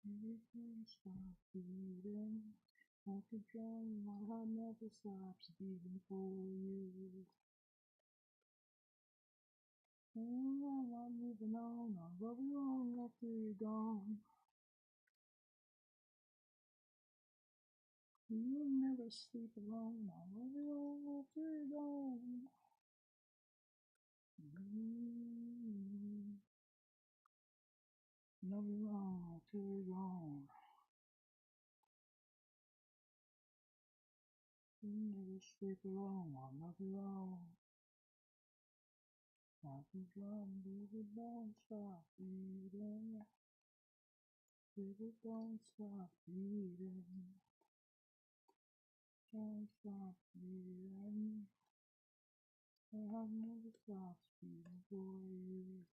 Please don't stop beating. I could drown my heart never stops beating for you. And I'm moving on. I'll love you long after you're gone. You never sleep alone. I'll love you long after you're gone. Love you long after you're gone. You never sleep alone. I'll love you long. I can run, baby, don't stop beating. Baby, don't stop beating. Don't stop beating. I'll never stop beating for you.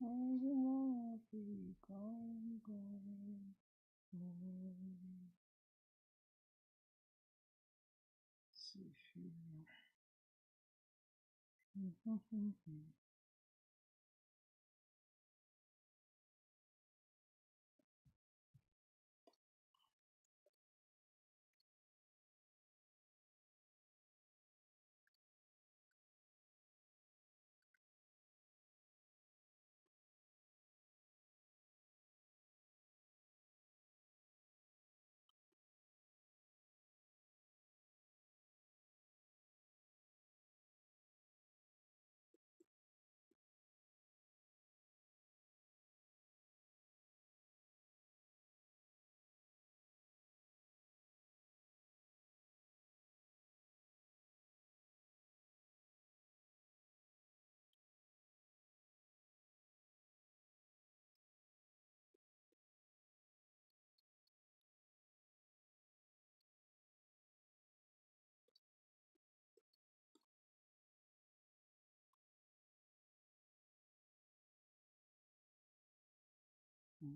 I'm gonna be gone, gone, gone. See you.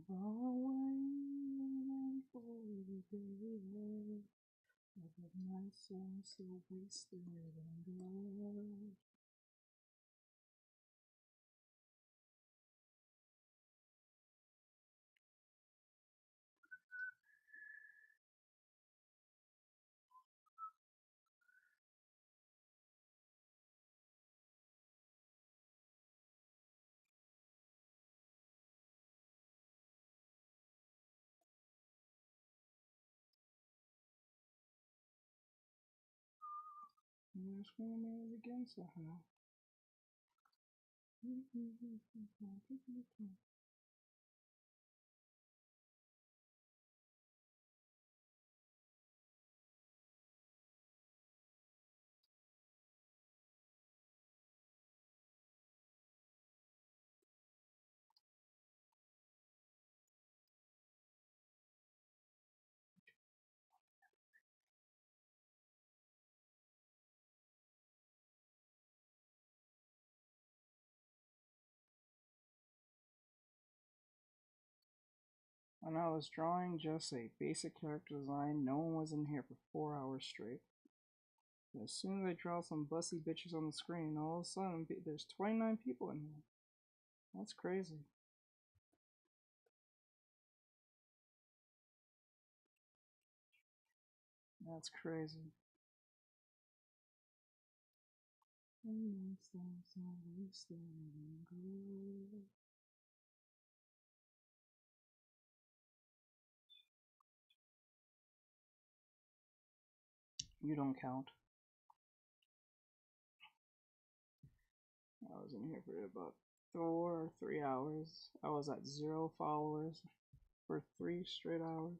I'm waiting for you, baby. Nice and so wasted and good. I'm just gonna make it again somehow. When I was drawing just a basic character design, no one was in here for 4 hours straight. And as soon as I draw some bussy bitches on the screen, all of a sudden there's 29 people in here. That's crazy. That's crazy. You don't count. I was in here for about 4 or 3 hours. I was at 0 followers for 3 straight hours.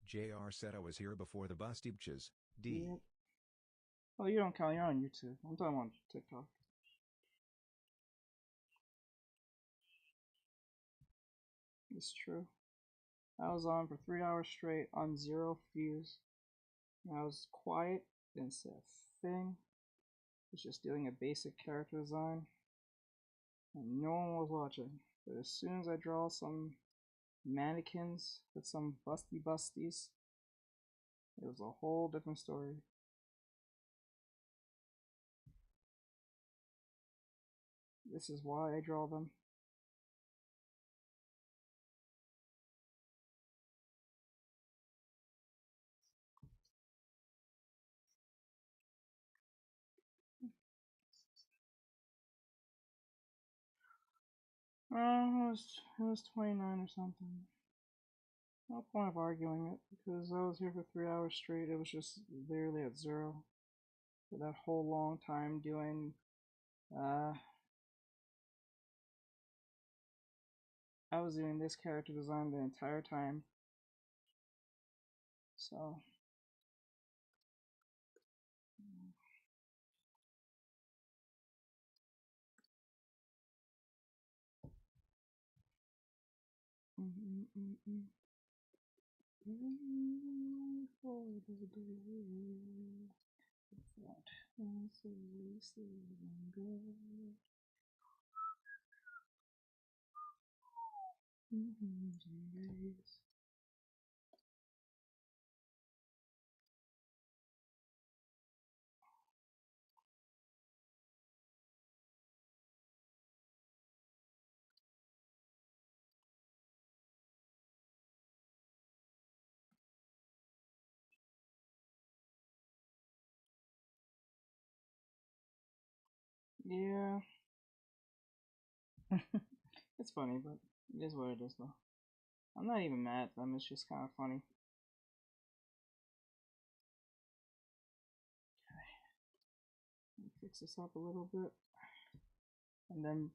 JR said I was here before the busty bitches. D. Yep. Oh, you don't count. You're on YouTube. I'm talking on TikTok. It's true. I was on for 3 hours straight on 0 views. I was quiet, didn't say a thing. I was just doing a basic character design. And no one was watching. But as soon as I draw some mannequins with some busties, it was a whole different story. This is why I draw them. It was 29 or something. No point of arguing it, because I was here for 3 hours straight. It was just literally at 0 for that whole long time doing I was doing this character design the entire time. So yeah. It's funny, but it is what it is though. I'm not even mad at them, it's just kind of funny. Okay. Fix this up a little bit. And then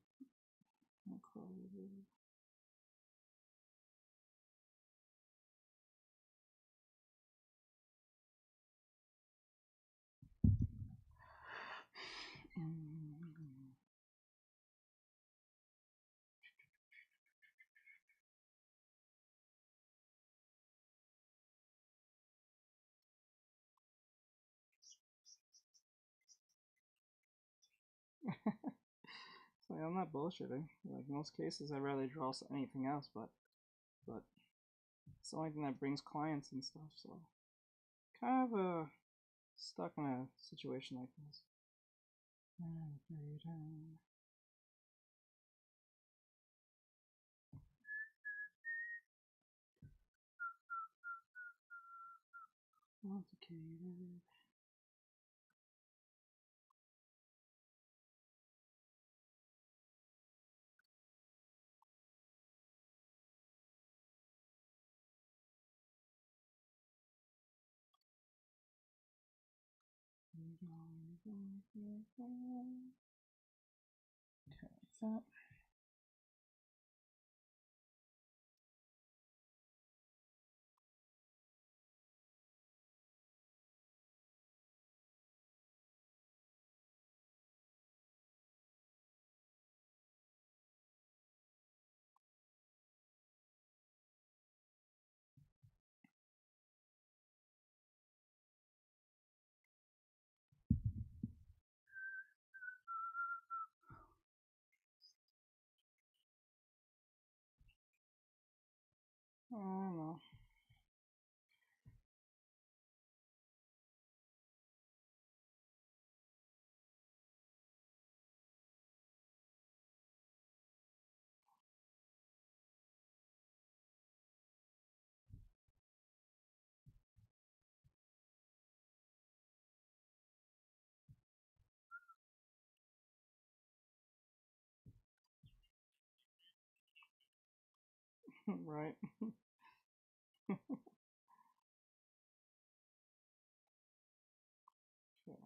I'll call it so I'm not bullshitting. Like most cases, I'd rather draw anything else, but it's the only thing that brings clients and stuff. So kind of stuck in a situation like this. Complicated. Okay, that. I don't know. Right. Sure.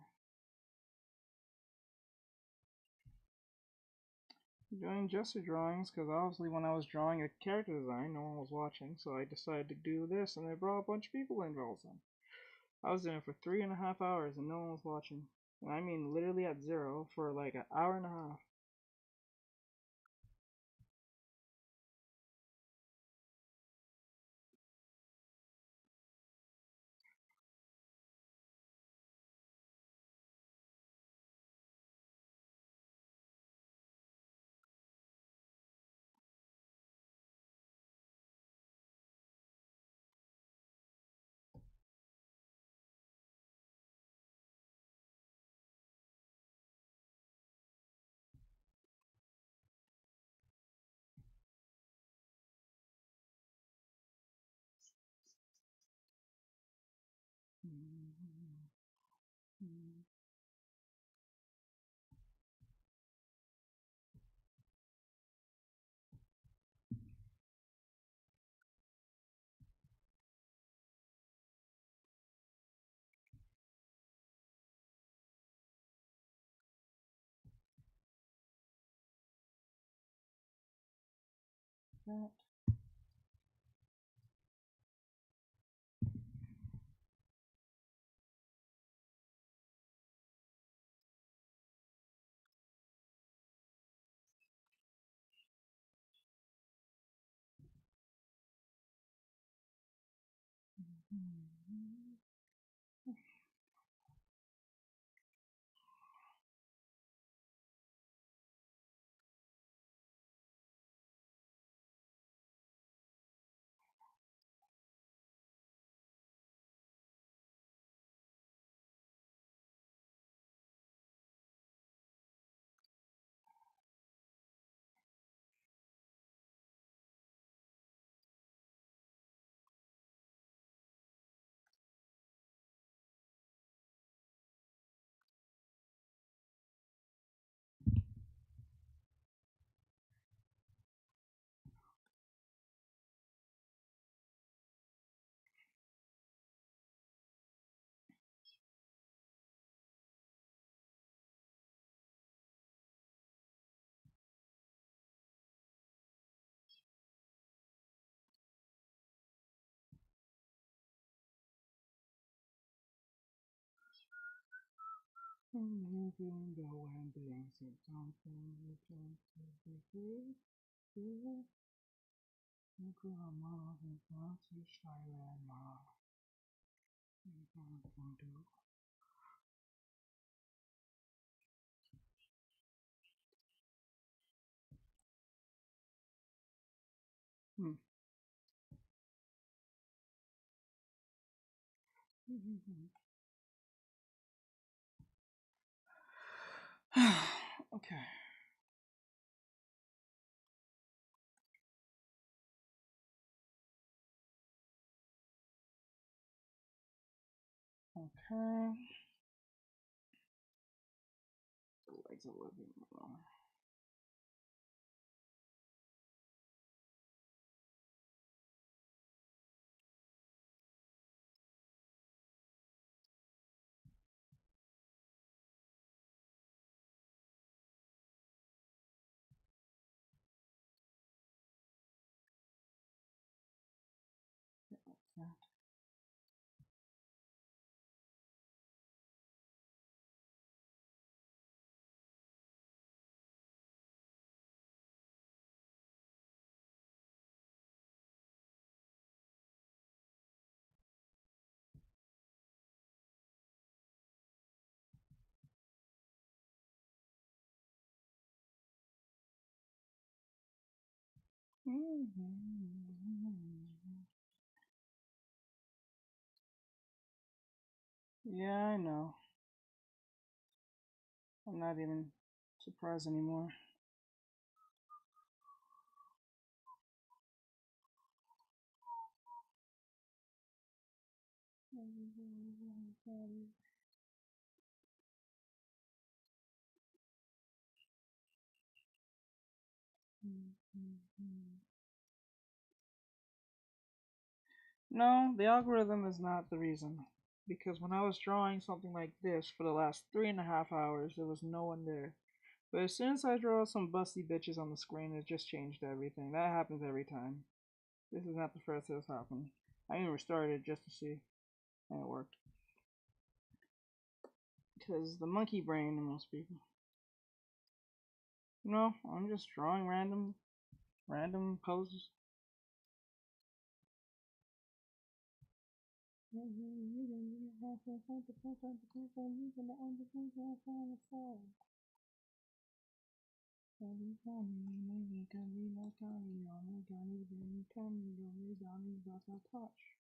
Doing gesture drawings because obviously when I was drawing a character design, no one was watching, so I decided to do this, and they brought a bunch of people in all of a sudden. I was doing it for 3.5 hours and no one was watching. And I mean literally at zero for like an hour and a half. That. Moving the windings and something you can see. Grandma and Nancy Silent Ma. Hmm. Okay. Okay. The legs a little bit more. Like that. Yeah, I know. I'm not even surprised anymore. No, the algorithm is not the reason. Because when I was drawing something like this for the last 3.5 hours, there was no one there. But as soon as I draw some busty bitches on the screen, it just changed everything. That happens every time. This is not the first that's happened. I even restarted it just to see, and it worked. Because the monkey brain in most people. No, I'm just drawing random poses. Touch.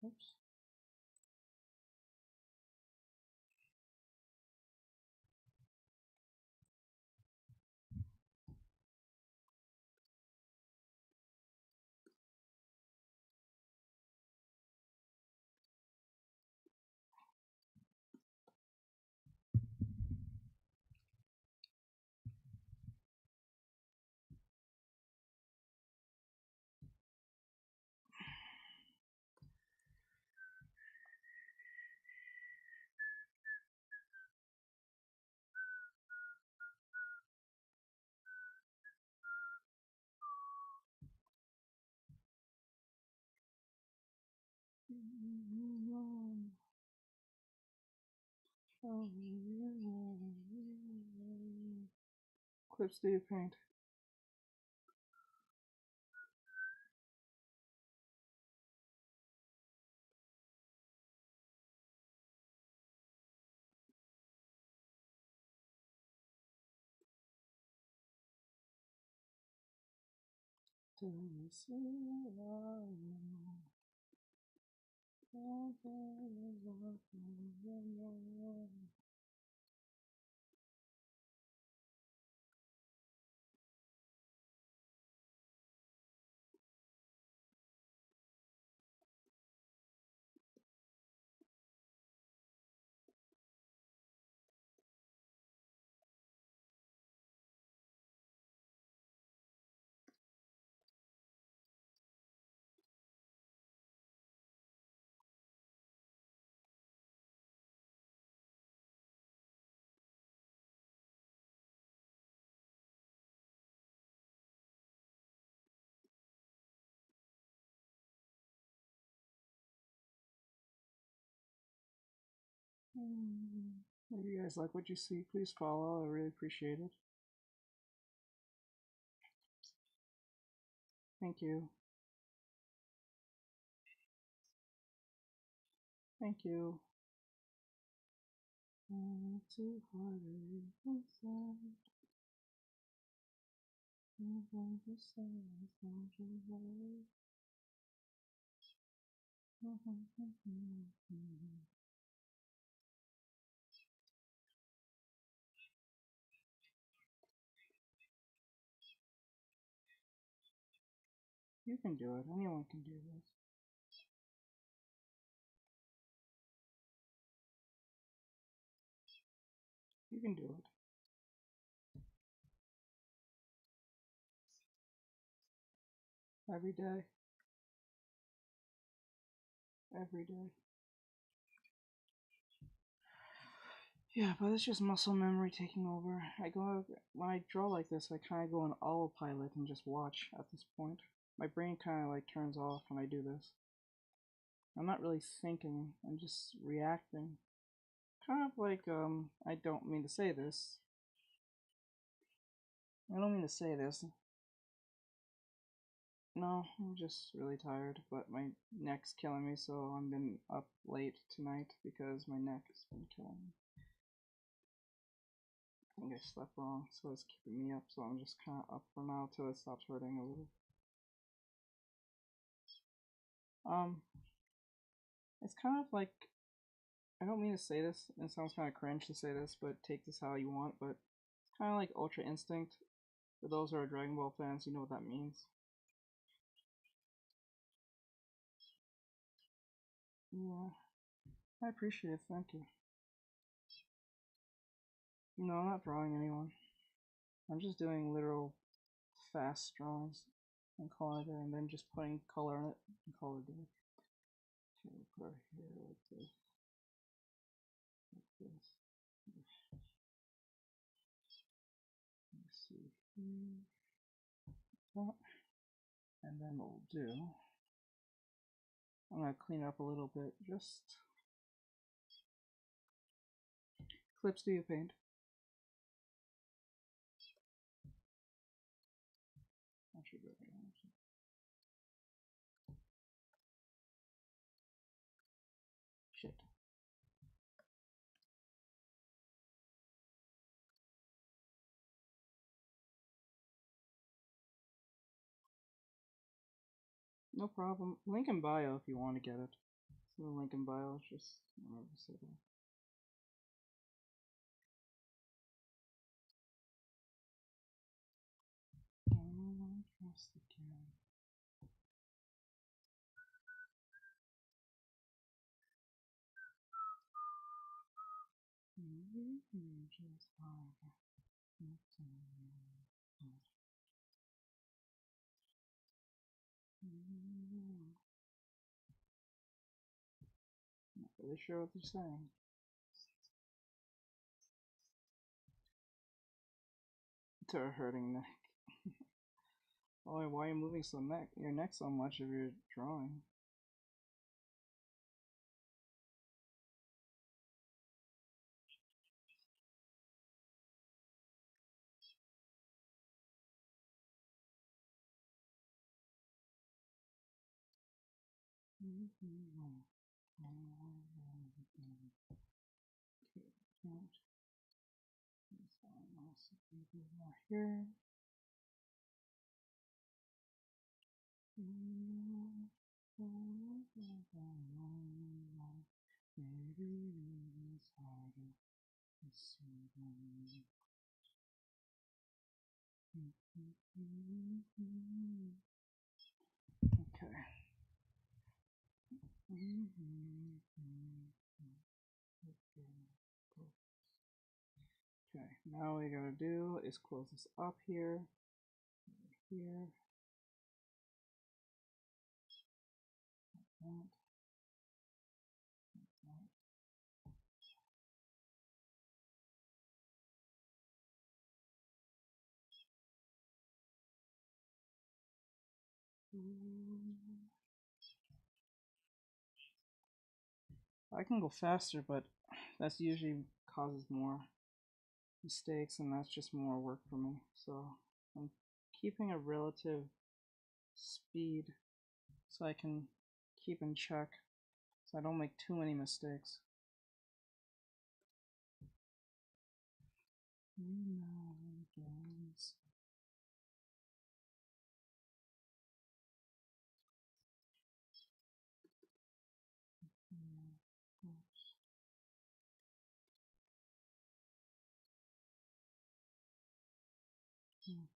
Oops. Clips do you paint? If you guys like what you see, please follow. I really appreciate it. Thank you. Thank you. Too hard inside. You can do it. Anyone can do this. You can do it. Every day. Every day. Yeah, but it's just muscle memory taking over. When I draw like this, I kind of go on autopilot and just watch at this point. My brain kind of like turns off when I do this. I'm not really thinking, I'm just reacting. Kind of like, I don't mean to say this. I don't mean to say this. No, I'm just really tired, but my neck's killing me, so I've been up late tonight because my neck has been killing me. I think I slept wrong, so it's keeping me up, so I'm just kind of up for now till it stops hurting a little. It's kind of like, I don't mean to say this, and it sounds kind of cringe to say this, but take this how you want, but it's kind of like Ultra Instinct. For those who are Dragon Ball fans, you know what that means. Yeah, I appreciate it, thank you. No, I'm not drawing anyone. I'm just doing literal fast drawings and color there, and then just putting color in it and color there. Okay, we'll put her here like this. Like this. Let's see here. That. And then what we'll do, I'm gonna clean up a little bit. Just clips do you paint? Actually, good. Shit. No problem. Link in bio if you want to get it. So the link in bio is just remember to say that. Trust again. Just not really sure what they're saying. To a hurting neck. Oh, why are you moving your neck so much if you're drawing? Here. Okay. Okay, now what we gotta do is close this up here, here, like that. I can go faster, but that's usually causes more mistakes, and that's just more work for me. So I'm keeping a relative speed so I can keep in check, so I don't make too many mistakes.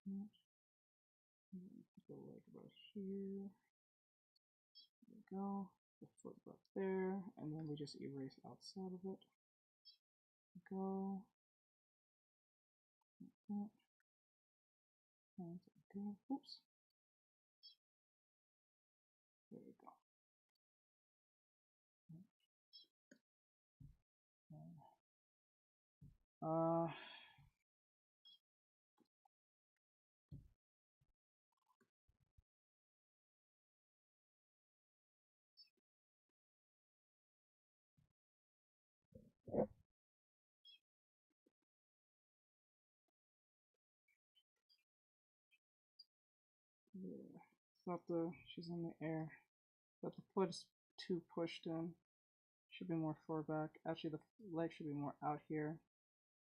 Put the leg right here. There we go. The foot right there, and then we just erase outside of it. Go. Like that. And go. Oops. There we go. Yeah. It's not she's in the air, but the foot is too pushed in. Should be more far back. Actually, the leg should be more out here.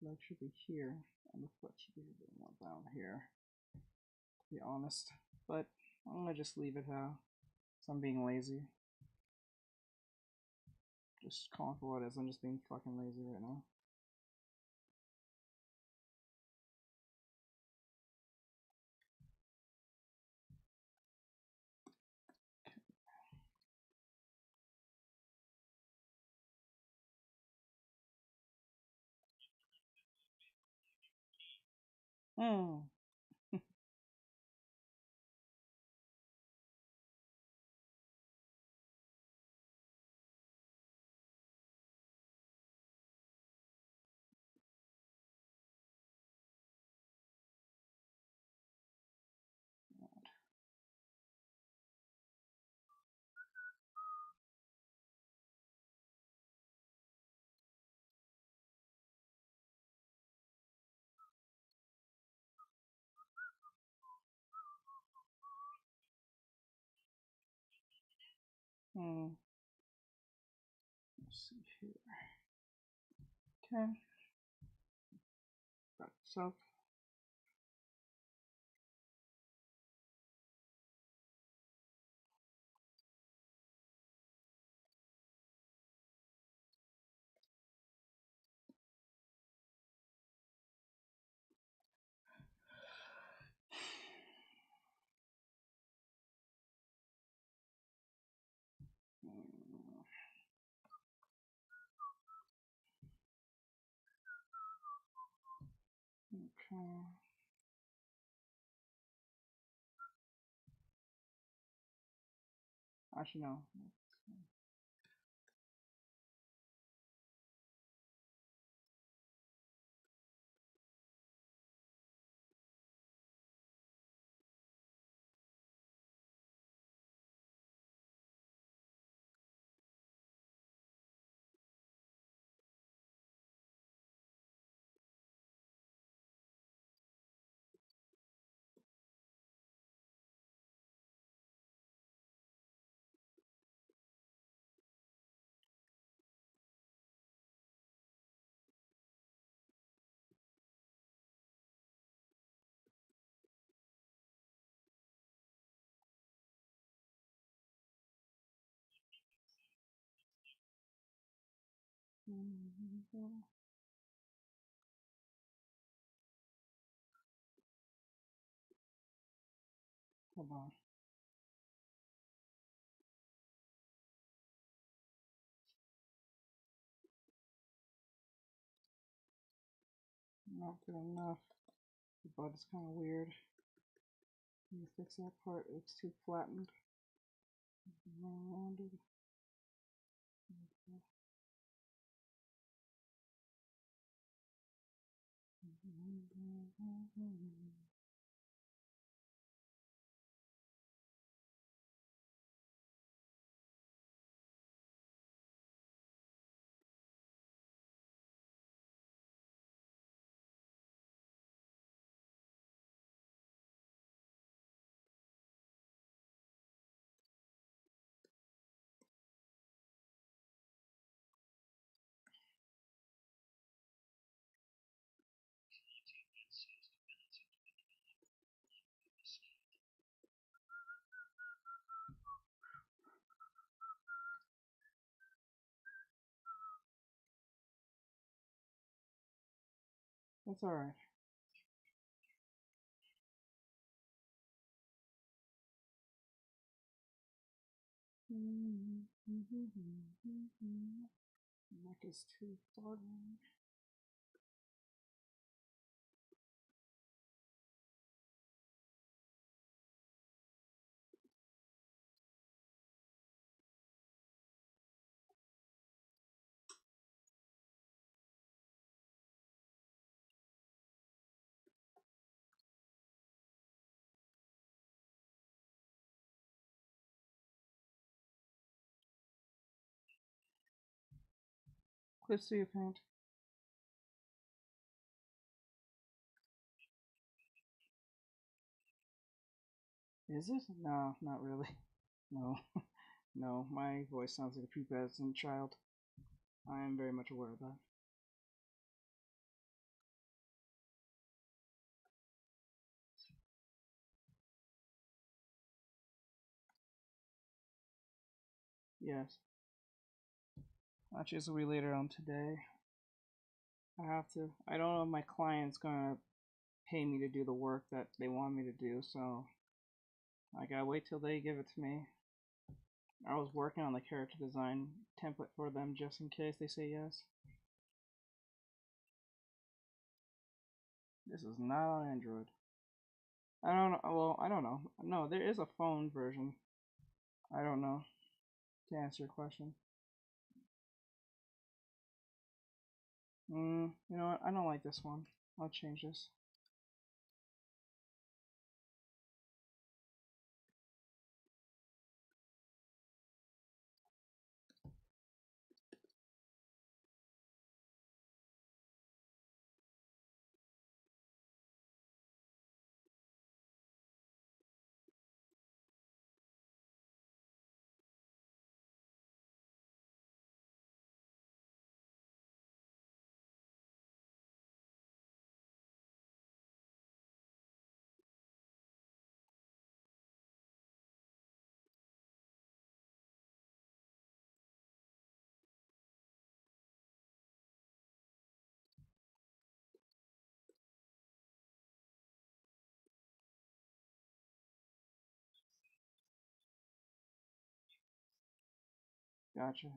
Leg should be here, and the foot should be a bit more down here, to be honest. But I'm gonna just leave it how, because I'm being lazy. Just calling for what it is. I'm just being fucking lazy right now. Hmm. Let's see here. Okay. Got this up. Okay. Actually, no. Hold on. Not good enough. The bud is kind of weird. Let me fix that part. It looks too flattened. Rounded. That's alright. Neck is too far down. Let's see a paint. Is it? No, not really. No. No, my voice sounds like a pubescent child. I am very much aware of that. Yes. Actually, this will be later on today. I don't know if my client's gonna pay me to do the work that they want me to do, so I gotta wait till they give it to me. I was working on the character design template for them just in case they say yes. This is not on Android. I don't know. Well, I don't know. No, there is a phone version. I don't know. To answer your question. You know what? I don't like this one. I'll change this. Gotcha.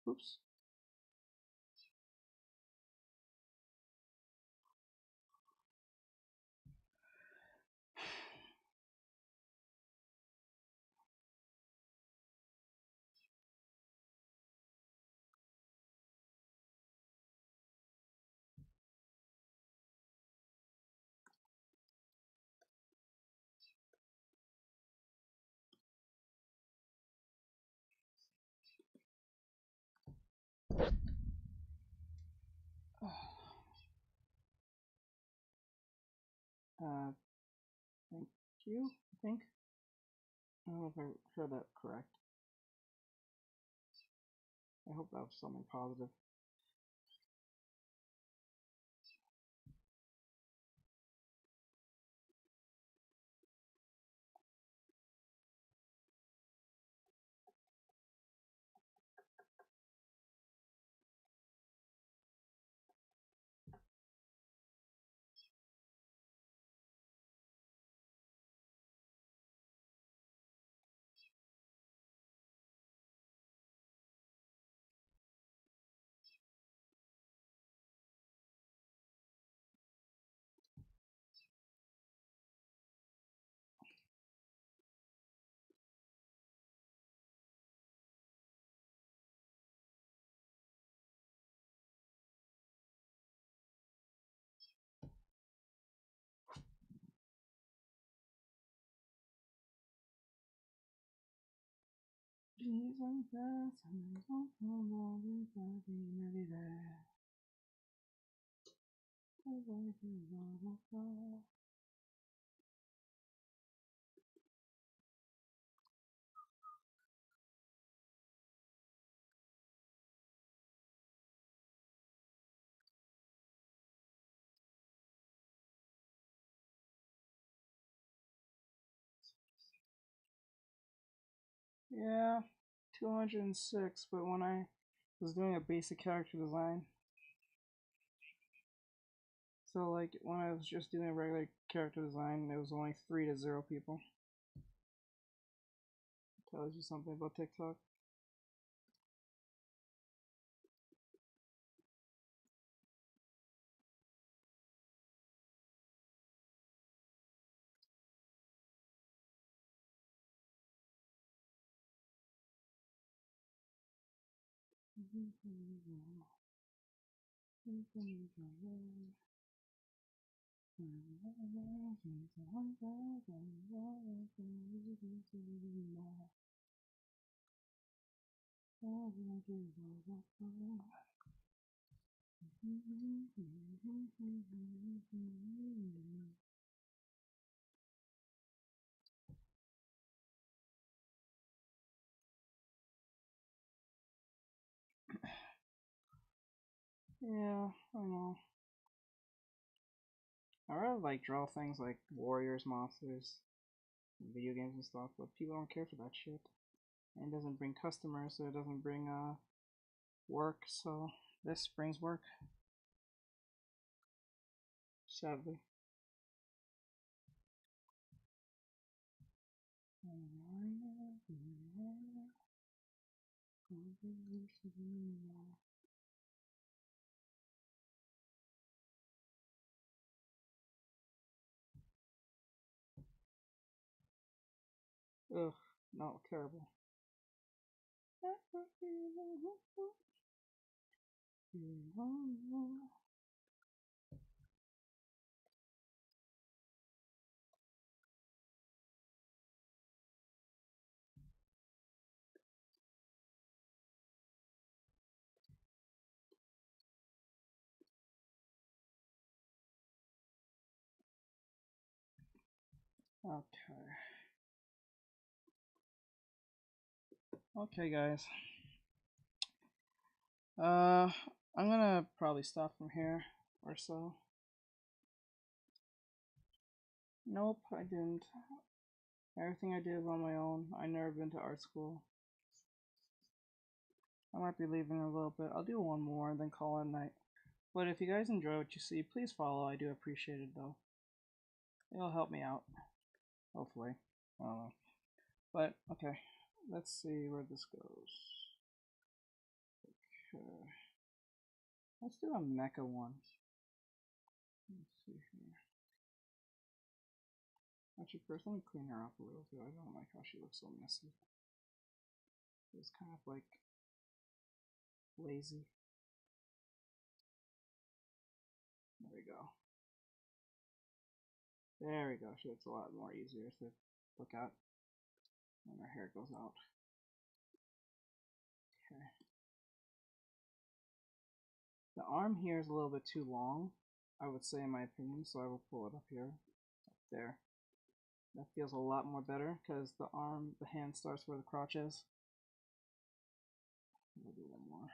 Oops. Thank you, I think. I don't know if I heard that correct. I hope that was something positive. Yeah, 206, but when I was doing a basic character design, so like when I was just doing a regular character design, it was only 3 to 0 people. Tells you something about TikTok. Yeah, I know. I rather like draw things like warriors, monsters, video games and stuff, but people don't care for that shit. And it doesn't bring customers, so it doesn't bring work, so this brings work. Sadly. Ugh, no, terrible. Okay. Okay, guys. I'm gonna probably stop from here or so. Nope, I didn't. Everything I did is on my own. I never been to art school. I might be leaving in a little bit. I'll do one more and then call it a night. But if you guys enjoy what you see, please follow. I do appreciate it though. It'll help me out. Hopefully. I don't know. But, okay. Let's see where this goes. Okay. Let's do a mecha one. Let's see here. Actually, first let me clean her up a little bit. I don't like how she looks so messy. It's kind of like lazy. There we go. There we go. She looks a lot more easier to look at when her hair goes out. Okay. The arm here is a little bit too long, I would say, in my opinion, so I will pull it up here. Up there. That feels a lot more better because the hand starts where the crotch is. We'll do one more.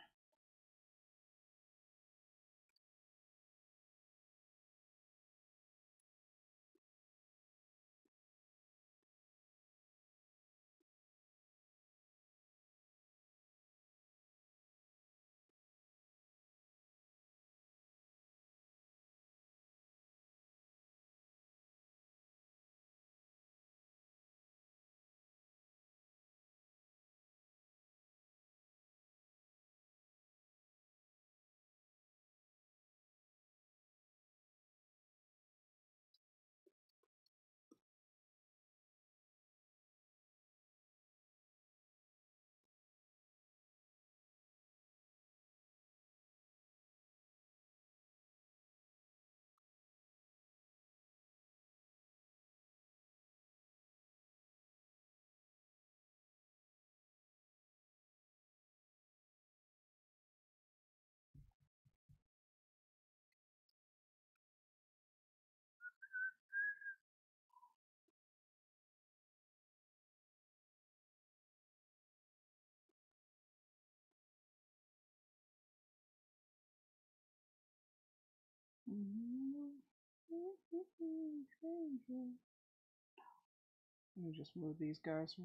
Let me just move these guys.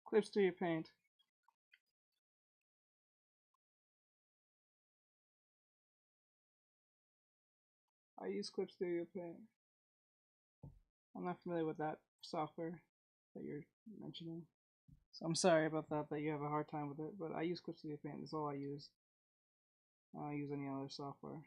Clip Studio Paint. I use Clip Studio Paint. I'm not familiar with that software that you're mentioning. So I'm sorry about that you have a hard time with it, but I use Clip Studio Paint. That's all I use. I don't use any other software.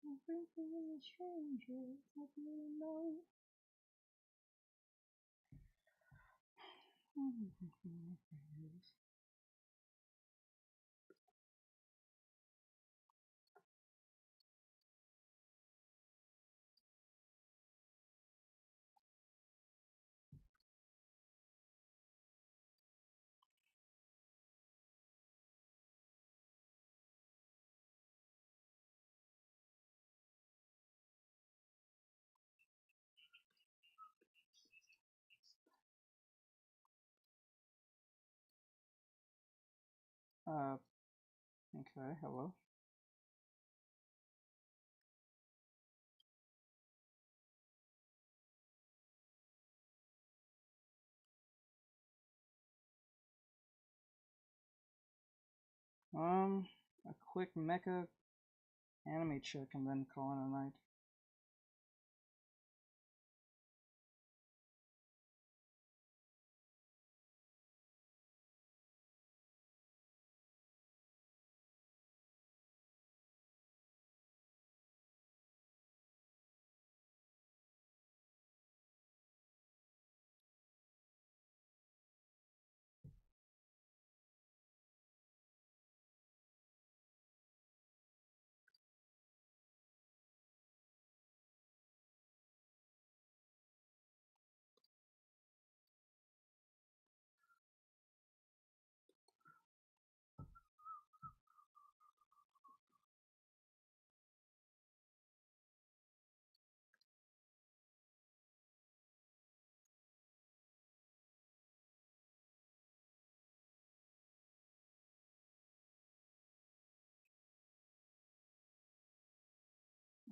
I'm thinking of a stranger, let me know. Okay, hello. A quick mecha anime check and then call it a night.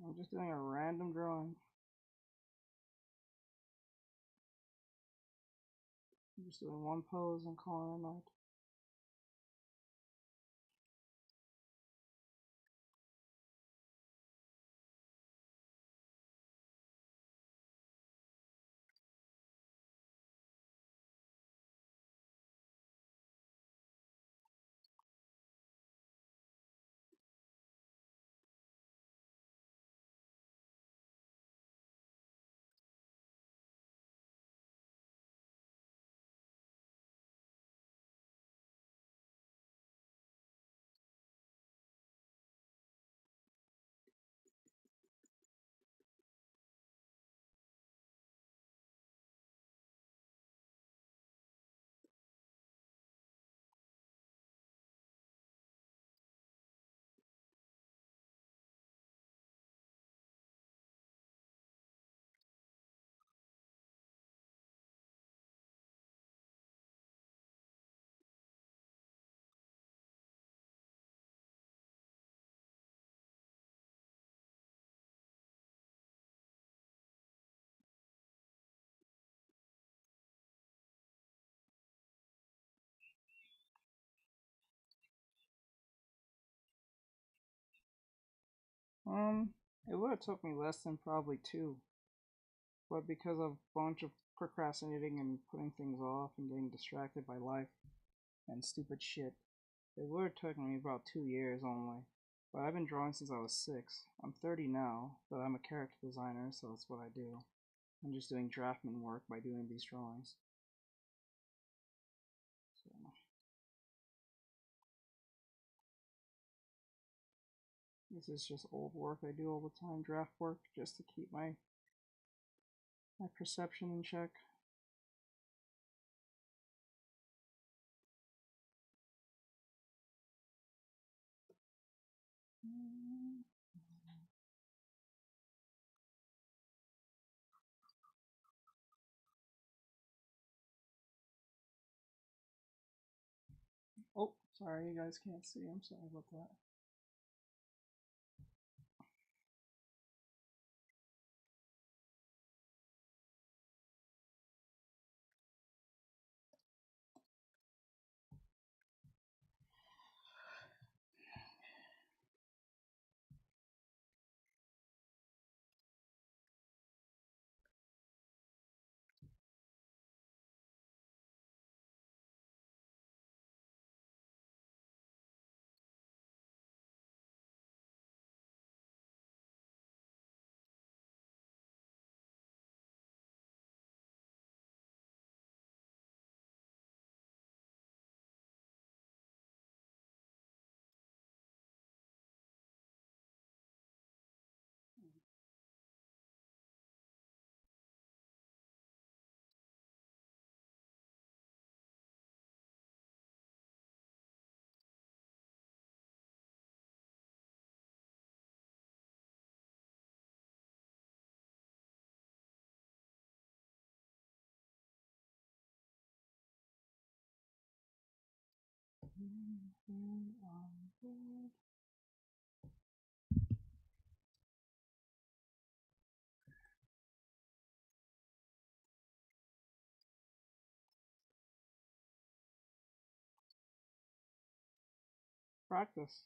I'm just doing a random drawing. I'm just doing one pose and calling it a night. It would have took me less than probably 2, but because of a bunch of procrastinating and putting things off and getting distracted by life and stupid shit, it would have taken me about 2 years only. But I've been drawing since I was 6. I'm 30 now, but I'm a character designer, so that's what I do. I'm just doing draftman work by doing these drawings. So, this is just old work I do all the time, draft work, just to keep my perception in check. Oh, sorry, you guys can't see. I'm sorry about that. Practice.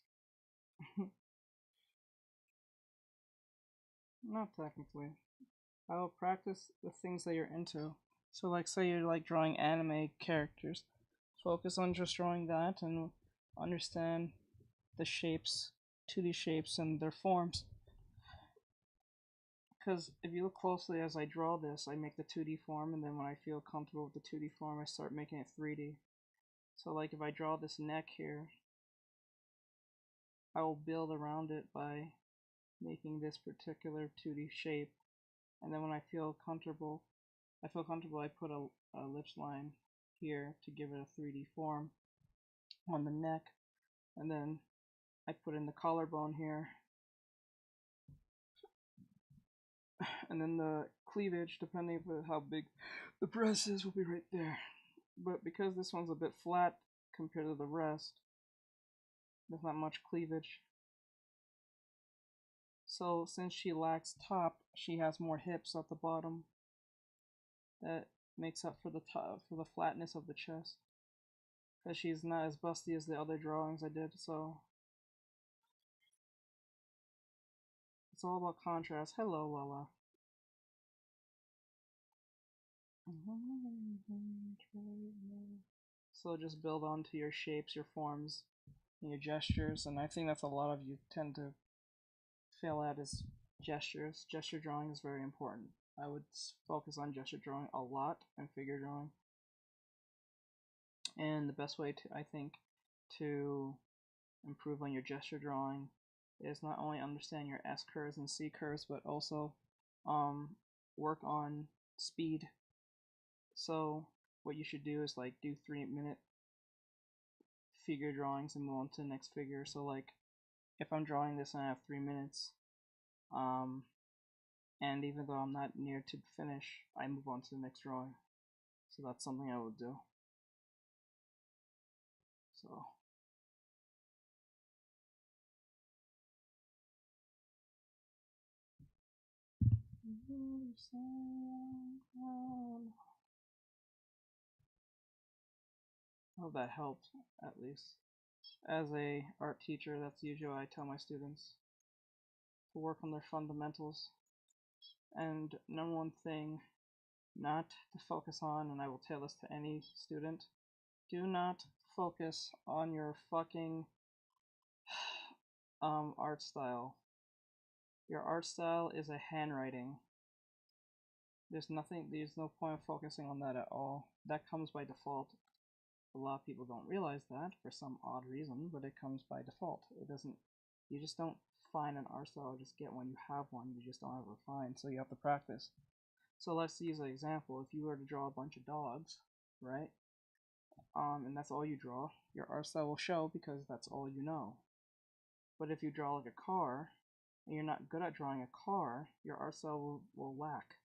Not technically. I will practice the things that you're into. So, like, say you're like drawing anime characters, focus on just drawing that and understand the shapes, 2D shapes, and their forms. Because if you look closely as I draw this, I make the 2D form, and then when I feel comfortable with the 2D form, I start making it 3D. So, like, if I draw this neck here, I will build around it by making this particular 2D shape, and then when I feel comfortable, I put a ellipse line here to give it a 3D form on the neck, and then I put in the collarbone here, and then the cleavage, depending on how big the breast is, will be right there. But because this one's a bit flat compared to the rest, there's not much cleavage. So since she lacks top, she has more hips at the bottom. That makes up for the top, for the flatness of the chest. Because she's not as busty as the other drawings I did, so it's all about contrast. Hello, Lola. So just build onto your shapes, your forms, and your gestures, and I think that's a lot of you tend to fail at is gestures. Gesture drawing is very important. I would focus on gesture drawing a lot and figure drawing. And the best way to, I think, to improve on your gesture drawing is not only understand your S curves and C curves, but also work on speed. So what you should do is like do 3-minute figure drawings and move on to the next figure. So like if I'm drawing this and I have 3 minutes, and even though I'm not near to finish, I move on to the next drawing. So that's something I would do. So oh, that helped at least. As a art teacher, that's usually what I tell my students, to work on their fundamentals. And number one thing not to focus on, and I will tell this to any student, do not focus on your fucking art style. Your art style is a handwriting. There's no point of focusing on that at all. That comes by default. A lot of people don't realize that for some odd reason, but it comes by default. It doesn't, you just don't find an art style, just get one. You have one, you just don't have a refine, so you have to practice. So let's use an example. If you were to draw a bunch of dogs, right? And that's all you draw, your art style will show because that's all you know. But if you draw like a car, and you're not good at drawing a car, your art style will lack.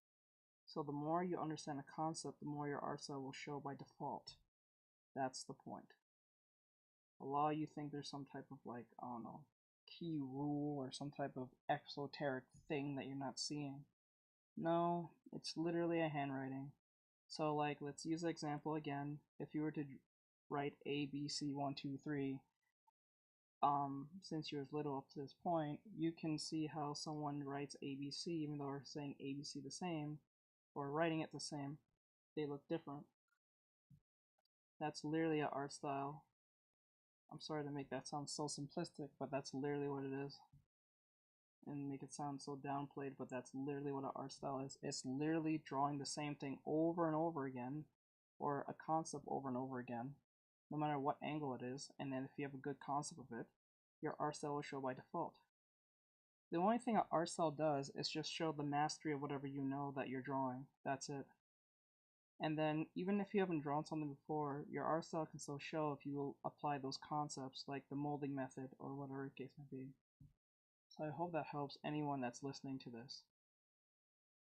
So the more you understand a concept, the more your art style will show by default. That's the point. A lot of you think there's some type of like, I don't know, key rule or some type of exoteric thing that you're not seeing. No, it's literally a handwriting. So like, let's use the example again. If you were to write A, B, C, 1, 2, 3, since you're little up to this point, you can see how someone writes ABC, even though we're saying ABC the same, or writing it the same, they look different. That's literally an art style. I'm sorry to make that sound so simplistic, but that's literally what it is. And make it sound so downplayed, but that's literally what an art style is. It's literally drawing the same thing over and over again, or a concept over and over again, no matter what angle it is, and then if you have a good concept of it, your art style will show by default. The only thing an art style does is just show the mastery of whatever you know that you're drawing. That's it. And then even if you haven't drawn something before, your art style can still show if you will apply those concepts, like the molding method or whatever the case may be. So I hope that helps anyone that's listening to this.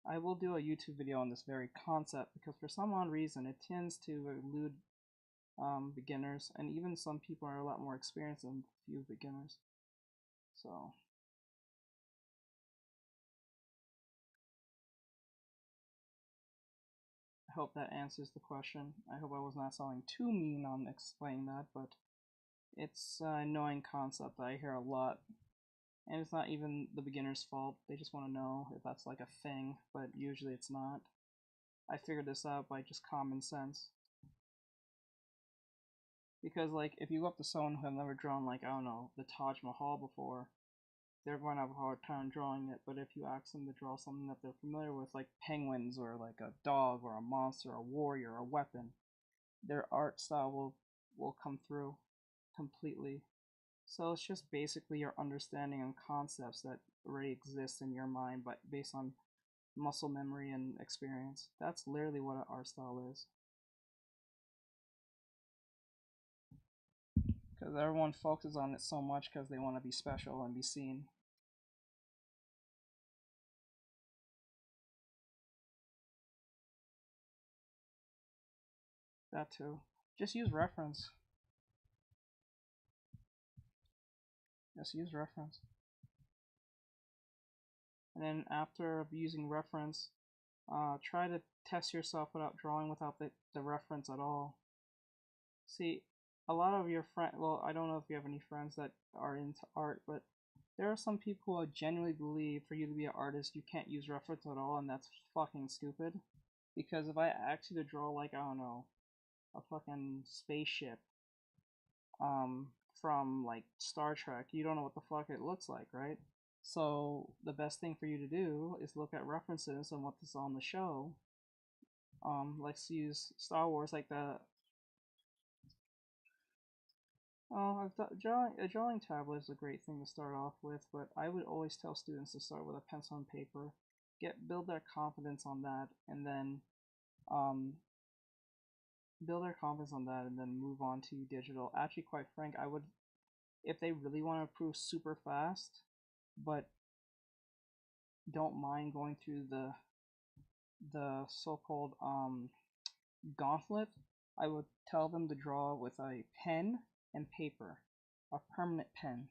I will do a YouTube video on this very concept because for some odd reason it tends to elude beginners, and even some people are a lot more experienced than few beginners. So I hope that answers the question. I hope I was not sounding too mean on explaining that, but it's an annoying concept that I hear a lot. And it's not even the beginner's fault, they just want to know if that's like a thing, but usually it's not. I figured this out by just common sense. Because like, if you go up to someone who has never drawn like, I don't know, the Taj Mahal before, they're going to have a hard time drawing it, but if you ask them to draw something that they're familiar with, like penguins, or like a dog, or a monster, a warrior, or a weapon, their art style will come through completely. So it's just basically your understanding and concepts that already exist in your mind, but based on muscle memory and experience. That's literally what an art style is. Because everyone focuses on it so much because they want to be special and be seen. That too. Just use reference. Just use reference. and then after using reference, try to test yourself without drawing without the reference at all. See, a lot of your friends, well, I don't know if you have any friends that are into art, but there are some people who genuinely believe for you to be an artist, you can't use reference at all, and that's fucking stupid. Because if I ask you to draw, like, I don't know, a fucking spaceship, from, like, Star Trek, you don't know what the fuck it looks like, right? So, the best thing for you to do is look at references and what's on the show. Let's use Star Wars, like the a drawing tablet is a great thing to start off with, but I would always tell students to start with a pencil and paper, build their confidence on that, and then um, move on to digital. Actually, quite frank, I would, if they really want to improve super fast, but don't mind going through the so-called gauntlet, I would tell them to draw with a pen and paper, a permanent pen.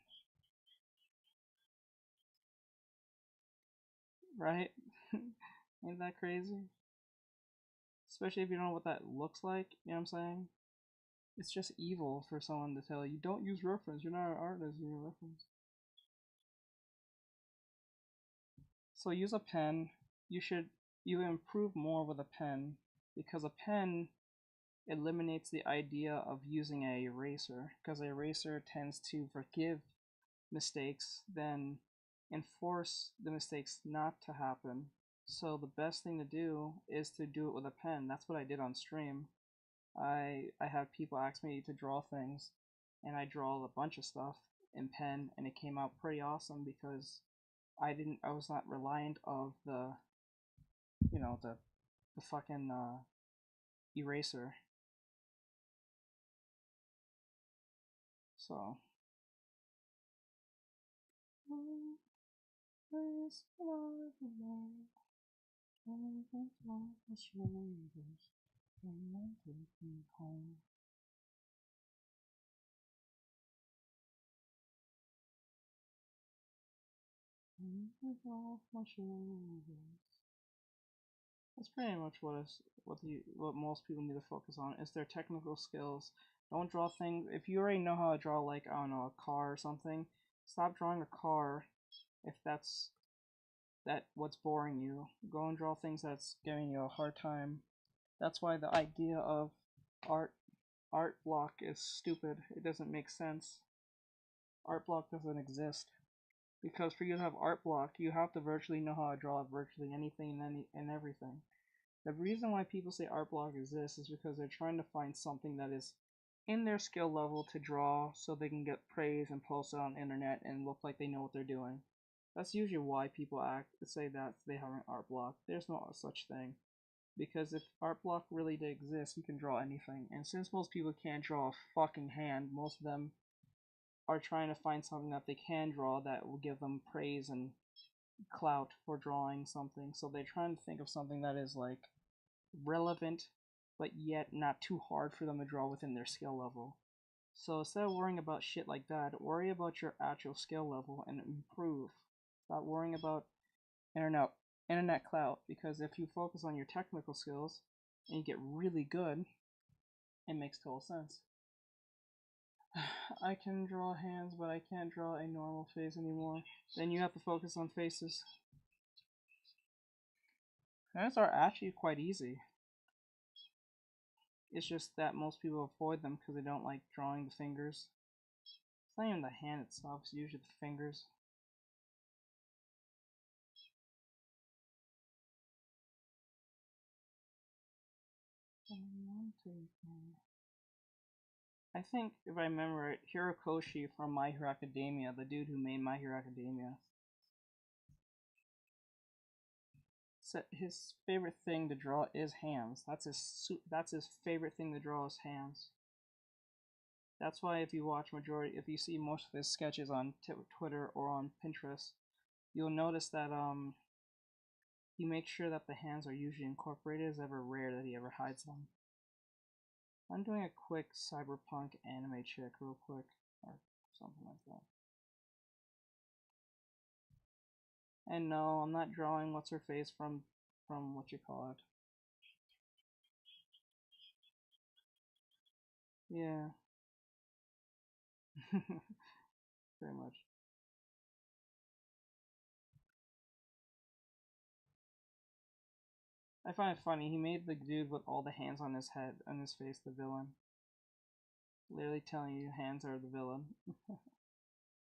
Right? Ain't that crazy? Especially if you don't know what that looks like, you know what I'm saying? It's just evil for someone to tell you, don't use reference, you're not an artist, you use reference. So use a pen. You improve more with a pen, because a pen eliminates the idea of using an eraser, because an eraser tends to forgive mistakes, then enforce the mistakes not to happen. So the best thing to do is to do it with a pen. That's what I did on stream. I have people ask me to draw things, and I draw a bunch of stuff in pen, and it came out pretty awesome because I was not reliant of the fucking eraser. So that's pretty much what most people need to focus on is their technical skills. Don't draw things if you already know how to draw, like, I don't know, a car or something. Stop drawing a car if that's what's boring you. Go and draw things that's giving you a hard time. That's why the idea of art art block is stupid. It doesn't make sense. Art block doesn't exist. Because for you to have art block, you have to virtually know how to draw virtually anything and everything. The reason why people say art block exists is because they're trying to find something that is in their skill level to draw so they can get praise and post it on the internet and look like they know what they're doing. That's usually why people say that they have an art block. There's no such thing. Because if art block really did exist, you can draw anything. And since most people can't draw a fucking hand, most of them are trying to find something that they can draw that will give them praise and clout for drawing something. So they're trying to think of something that is, like, relevant, but yet not too hard for them to draw within their skill level. So instead of worrying about shit like that, worry about your actual skill level and improve. Stop worrying about internet clout, because if you focus on your technical skills and you get really good, it makes total sense. I can draw hands, but I can't draw a normal face anymore. Then you have to focus on faces. Hands are actually quite easy. It's just that most people avoid them because they don't like drawing the fingers. It's not even the hand itself, it's usually the fingers. I think, if I remember right, Hirokoshi from My Hero Academia, the dude who made My Hero Academia, said his favorite thing to draw is hands. That's his favorite thing to draw is hands. That's why if you see most of his sketches on Twitter or on Pinterest, you'll notice that he makes sure that the hands are usually incorporated. It's ever rare that he ever hides them. I'm doing a quick cyberpunk anime check real quick, or something like that. And no, I'm not drawing what's her face from what you call it. Yeah. Pretty much. I find it funny. He made the dude with all the hands on his head, on his face, the villain. Literally telling you hands are the villain.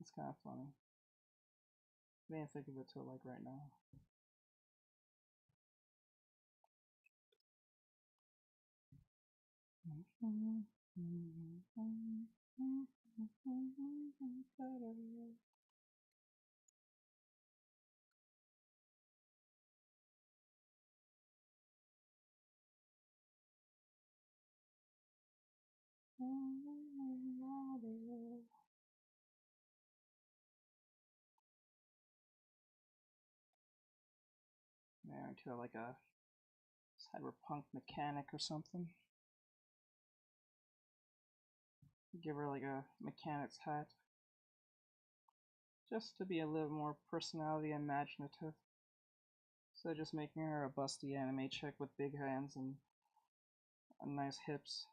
It's kind of funny. I didn't think of it till like right now. Maybe into like a cyberpunk mechanic or something. Give her like a mechanic's hat. Just to be a little more personality imaginative. So just making her a busty anime chick with big hands and nice hips.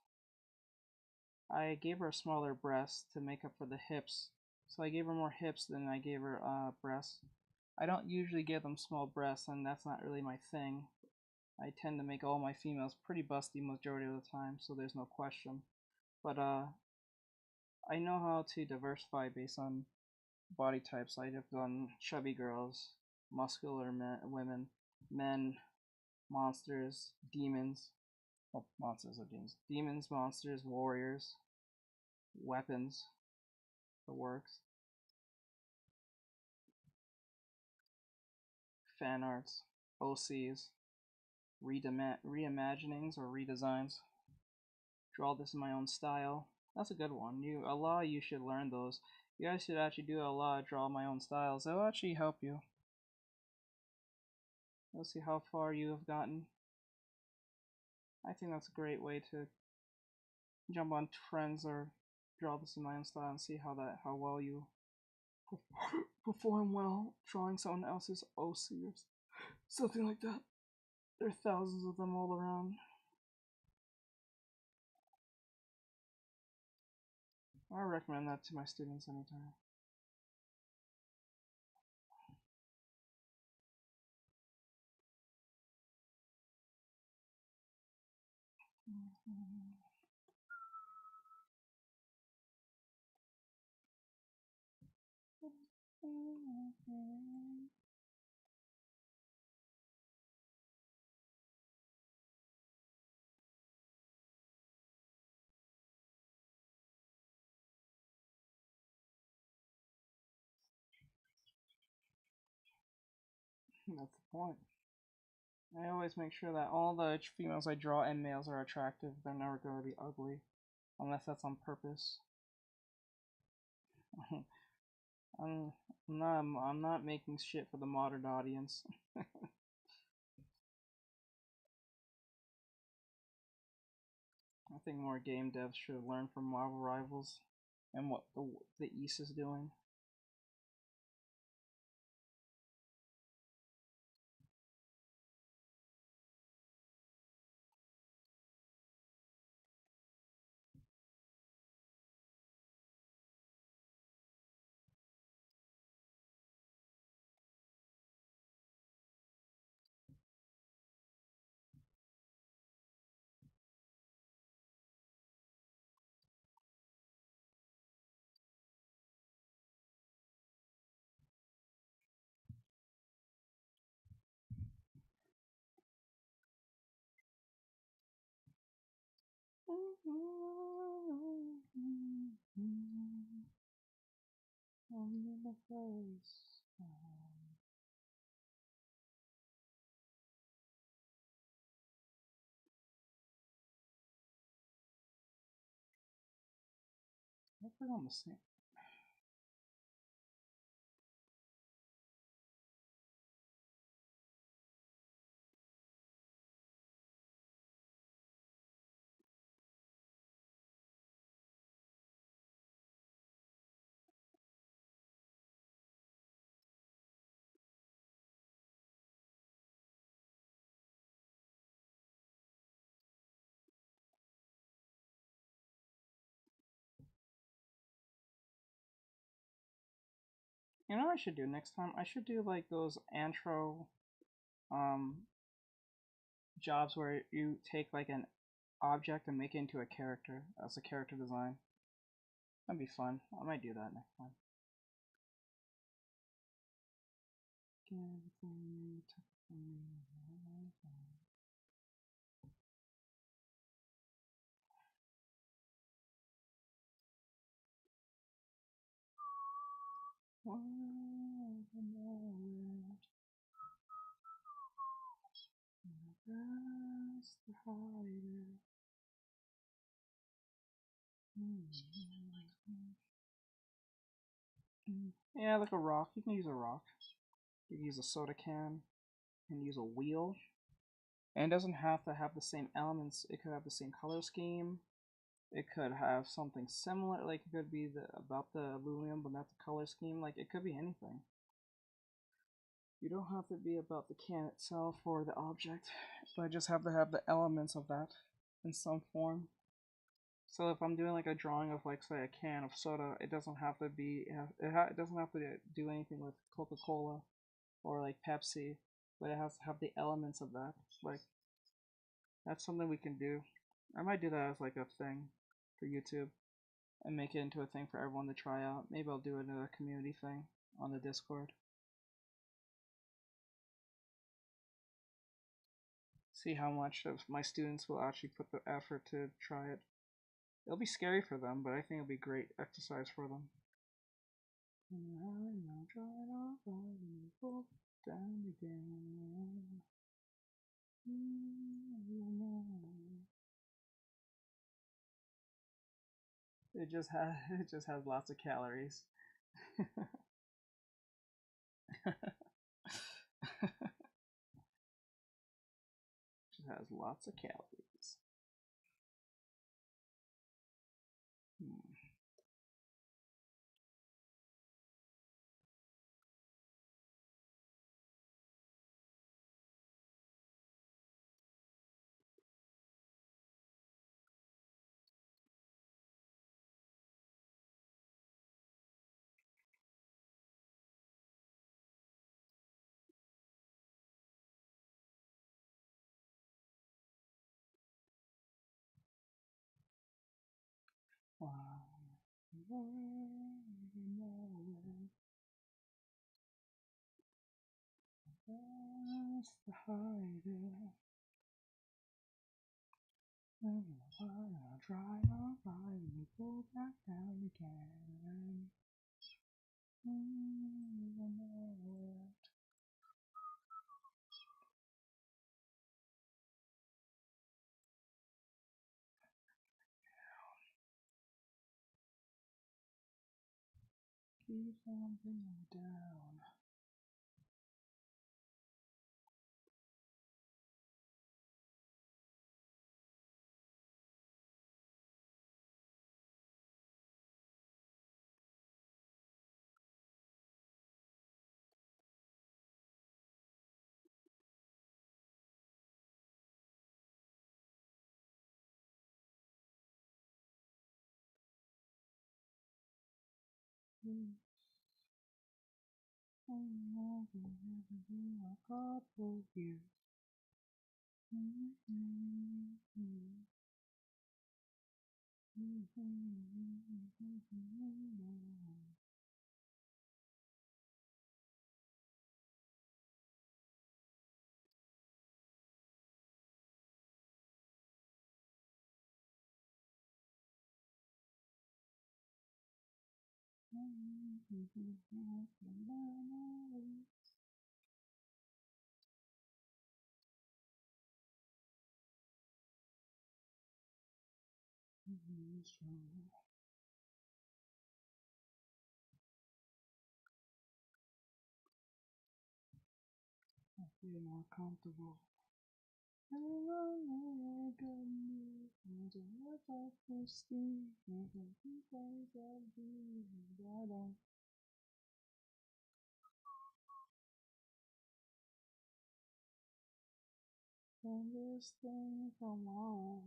I gave her a smaller breast to make up for the hips. So I gave her more hips than I gave her breasts. I don't usually give them small breasts, and that's not really my thing. I tend to make all my females pretty busty majority of the time, so there's no question. But I know how to diversify based on body types. I've done chubby girls, muscular women, men, monsters, demons. Well, monsters or demons. Demons, monsters, warriors, weapons, the works. Fan arts, OCs, reimaginings or redesigns. Draw this in my own style. That's a good one. A lot of you should learn those. You guys should actually do a lot of draw my own styles. They'll actually help you. Let's see how far you have gotten. I think that's a great way to jump on trends or draw this in my own style and see how well you perform well drawing someone else's OC or something like that. There are thousands of them all around. I recommend that to my students anytime. That's the point. I always make sure that all the females I draw and males are attractive. They're never going to be ugly, unless that's on purpose. I'm not making shit for the modern audience. I think more game devs should learn from Marvel Rivals and what the East is doing. I put on the same. You know what I should do next time? I should do like those antro um jobs where you take like an object and make it into a character. That's a character design. That'd be fun. I might do that next time. Yeah, like a rock. You can use a rock. You can use a soda can. You can use a wheel. And it doesn't have to have the same elements. It could have the same color scheme. It could have something similar. Like it could be about the aluminum, but not the color scheme. Like it could be anything. You don't have to be about the can itself or the object, but just have to have the elements of that in some form. So if I'm doing like a drawing of like say a can of soda, it doesn't have to be it doesn't have to do anything with Coca-Cola or like Pepsi, but it has to have the elements of that. Like that's something we can do. I might do that as like a thing for YouTube and make it into a thing for everyone to try out. Maybe I'll do it in a community thing on the Discord. See how much of my students will actually put the effort to try it. It'll be scary for them, but I think it'll be great exercise for them. It just has lots of calories. It has lots of calories. Wow. That's the hider. I'll try, and we go back down again. Keep on bringing down. A couple years. I feel more comfortable. And this thing from all.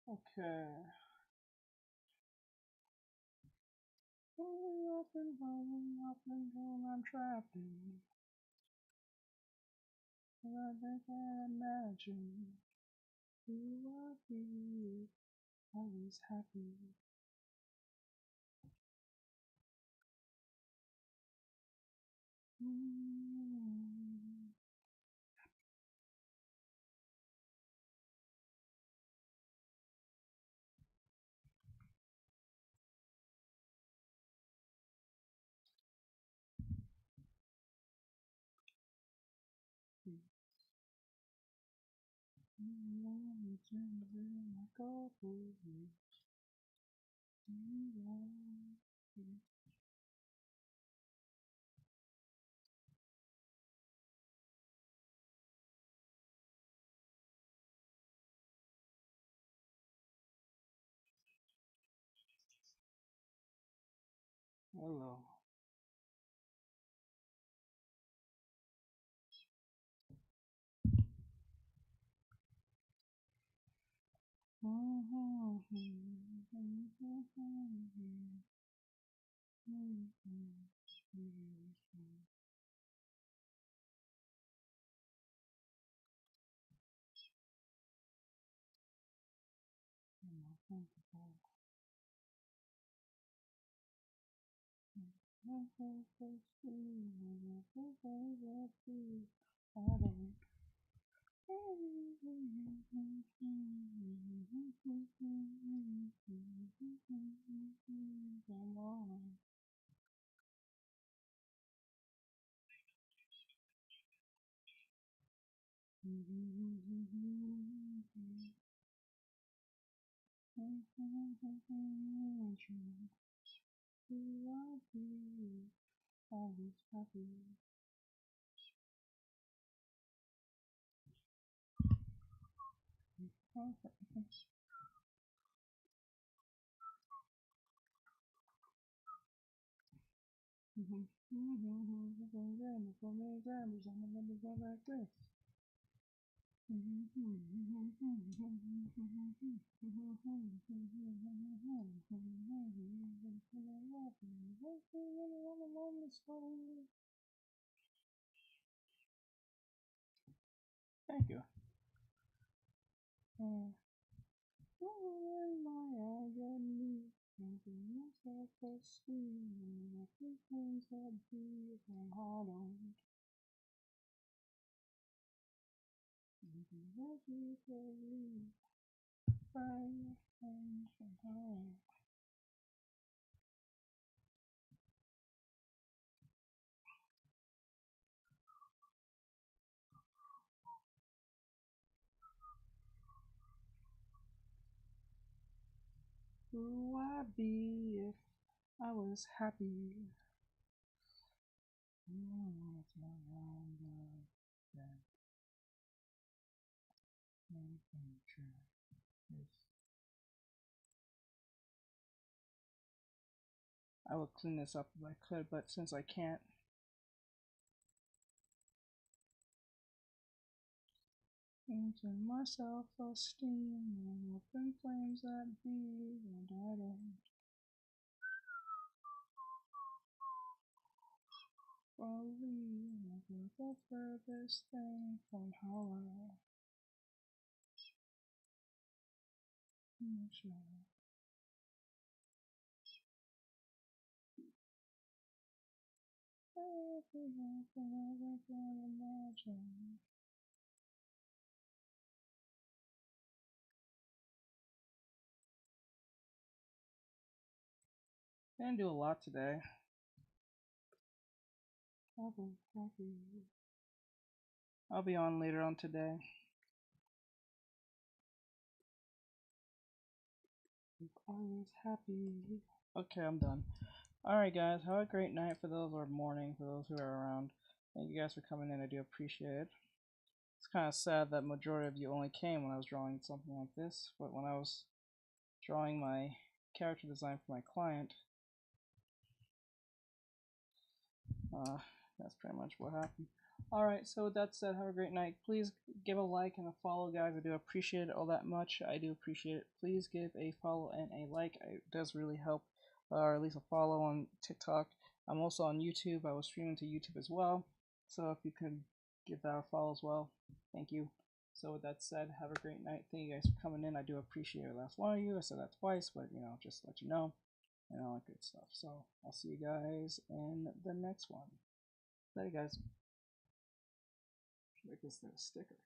Okay. Up and home, I'm trapped in. I can't imagine who I'd be if I was happy. Hello. Thank you. Who would I be if I was happy? I would clean this up if I could, but since I can't, into my self-esteem, open flames that be, and I don't believe the furthest thing from hollow. Everything I ever can imagine. I didn't do a lot today. I'll be on later on today. I was happy. Okay, I'm done. Alright guys, have a great night for those, or morning for those who are around. Thank you guys for coming in, I do appreciate it. It's kind of sad that majority of you only came when I was drawing something like this, but when I was drawing my character design for my client, that's pretty much what happened. Alright, so with that said, have a great night. Please give a like and a follow, guys. I do appreciate it all that much. I do appreciate it. Please give a follow and a like. It does really help, or at least a follow on TikTok. I'm also on YouTube. I was streaming to YouTube as well. So if you could give that a follow as well, thank you. So with that said, have a great night. Thank you guys for coming in. I do appreciate it. Last one of you. I said that twice, but you know, just to let you know, and all that good stuff. So I'll see you guys in the next one. Later, guys. Make this a sticker.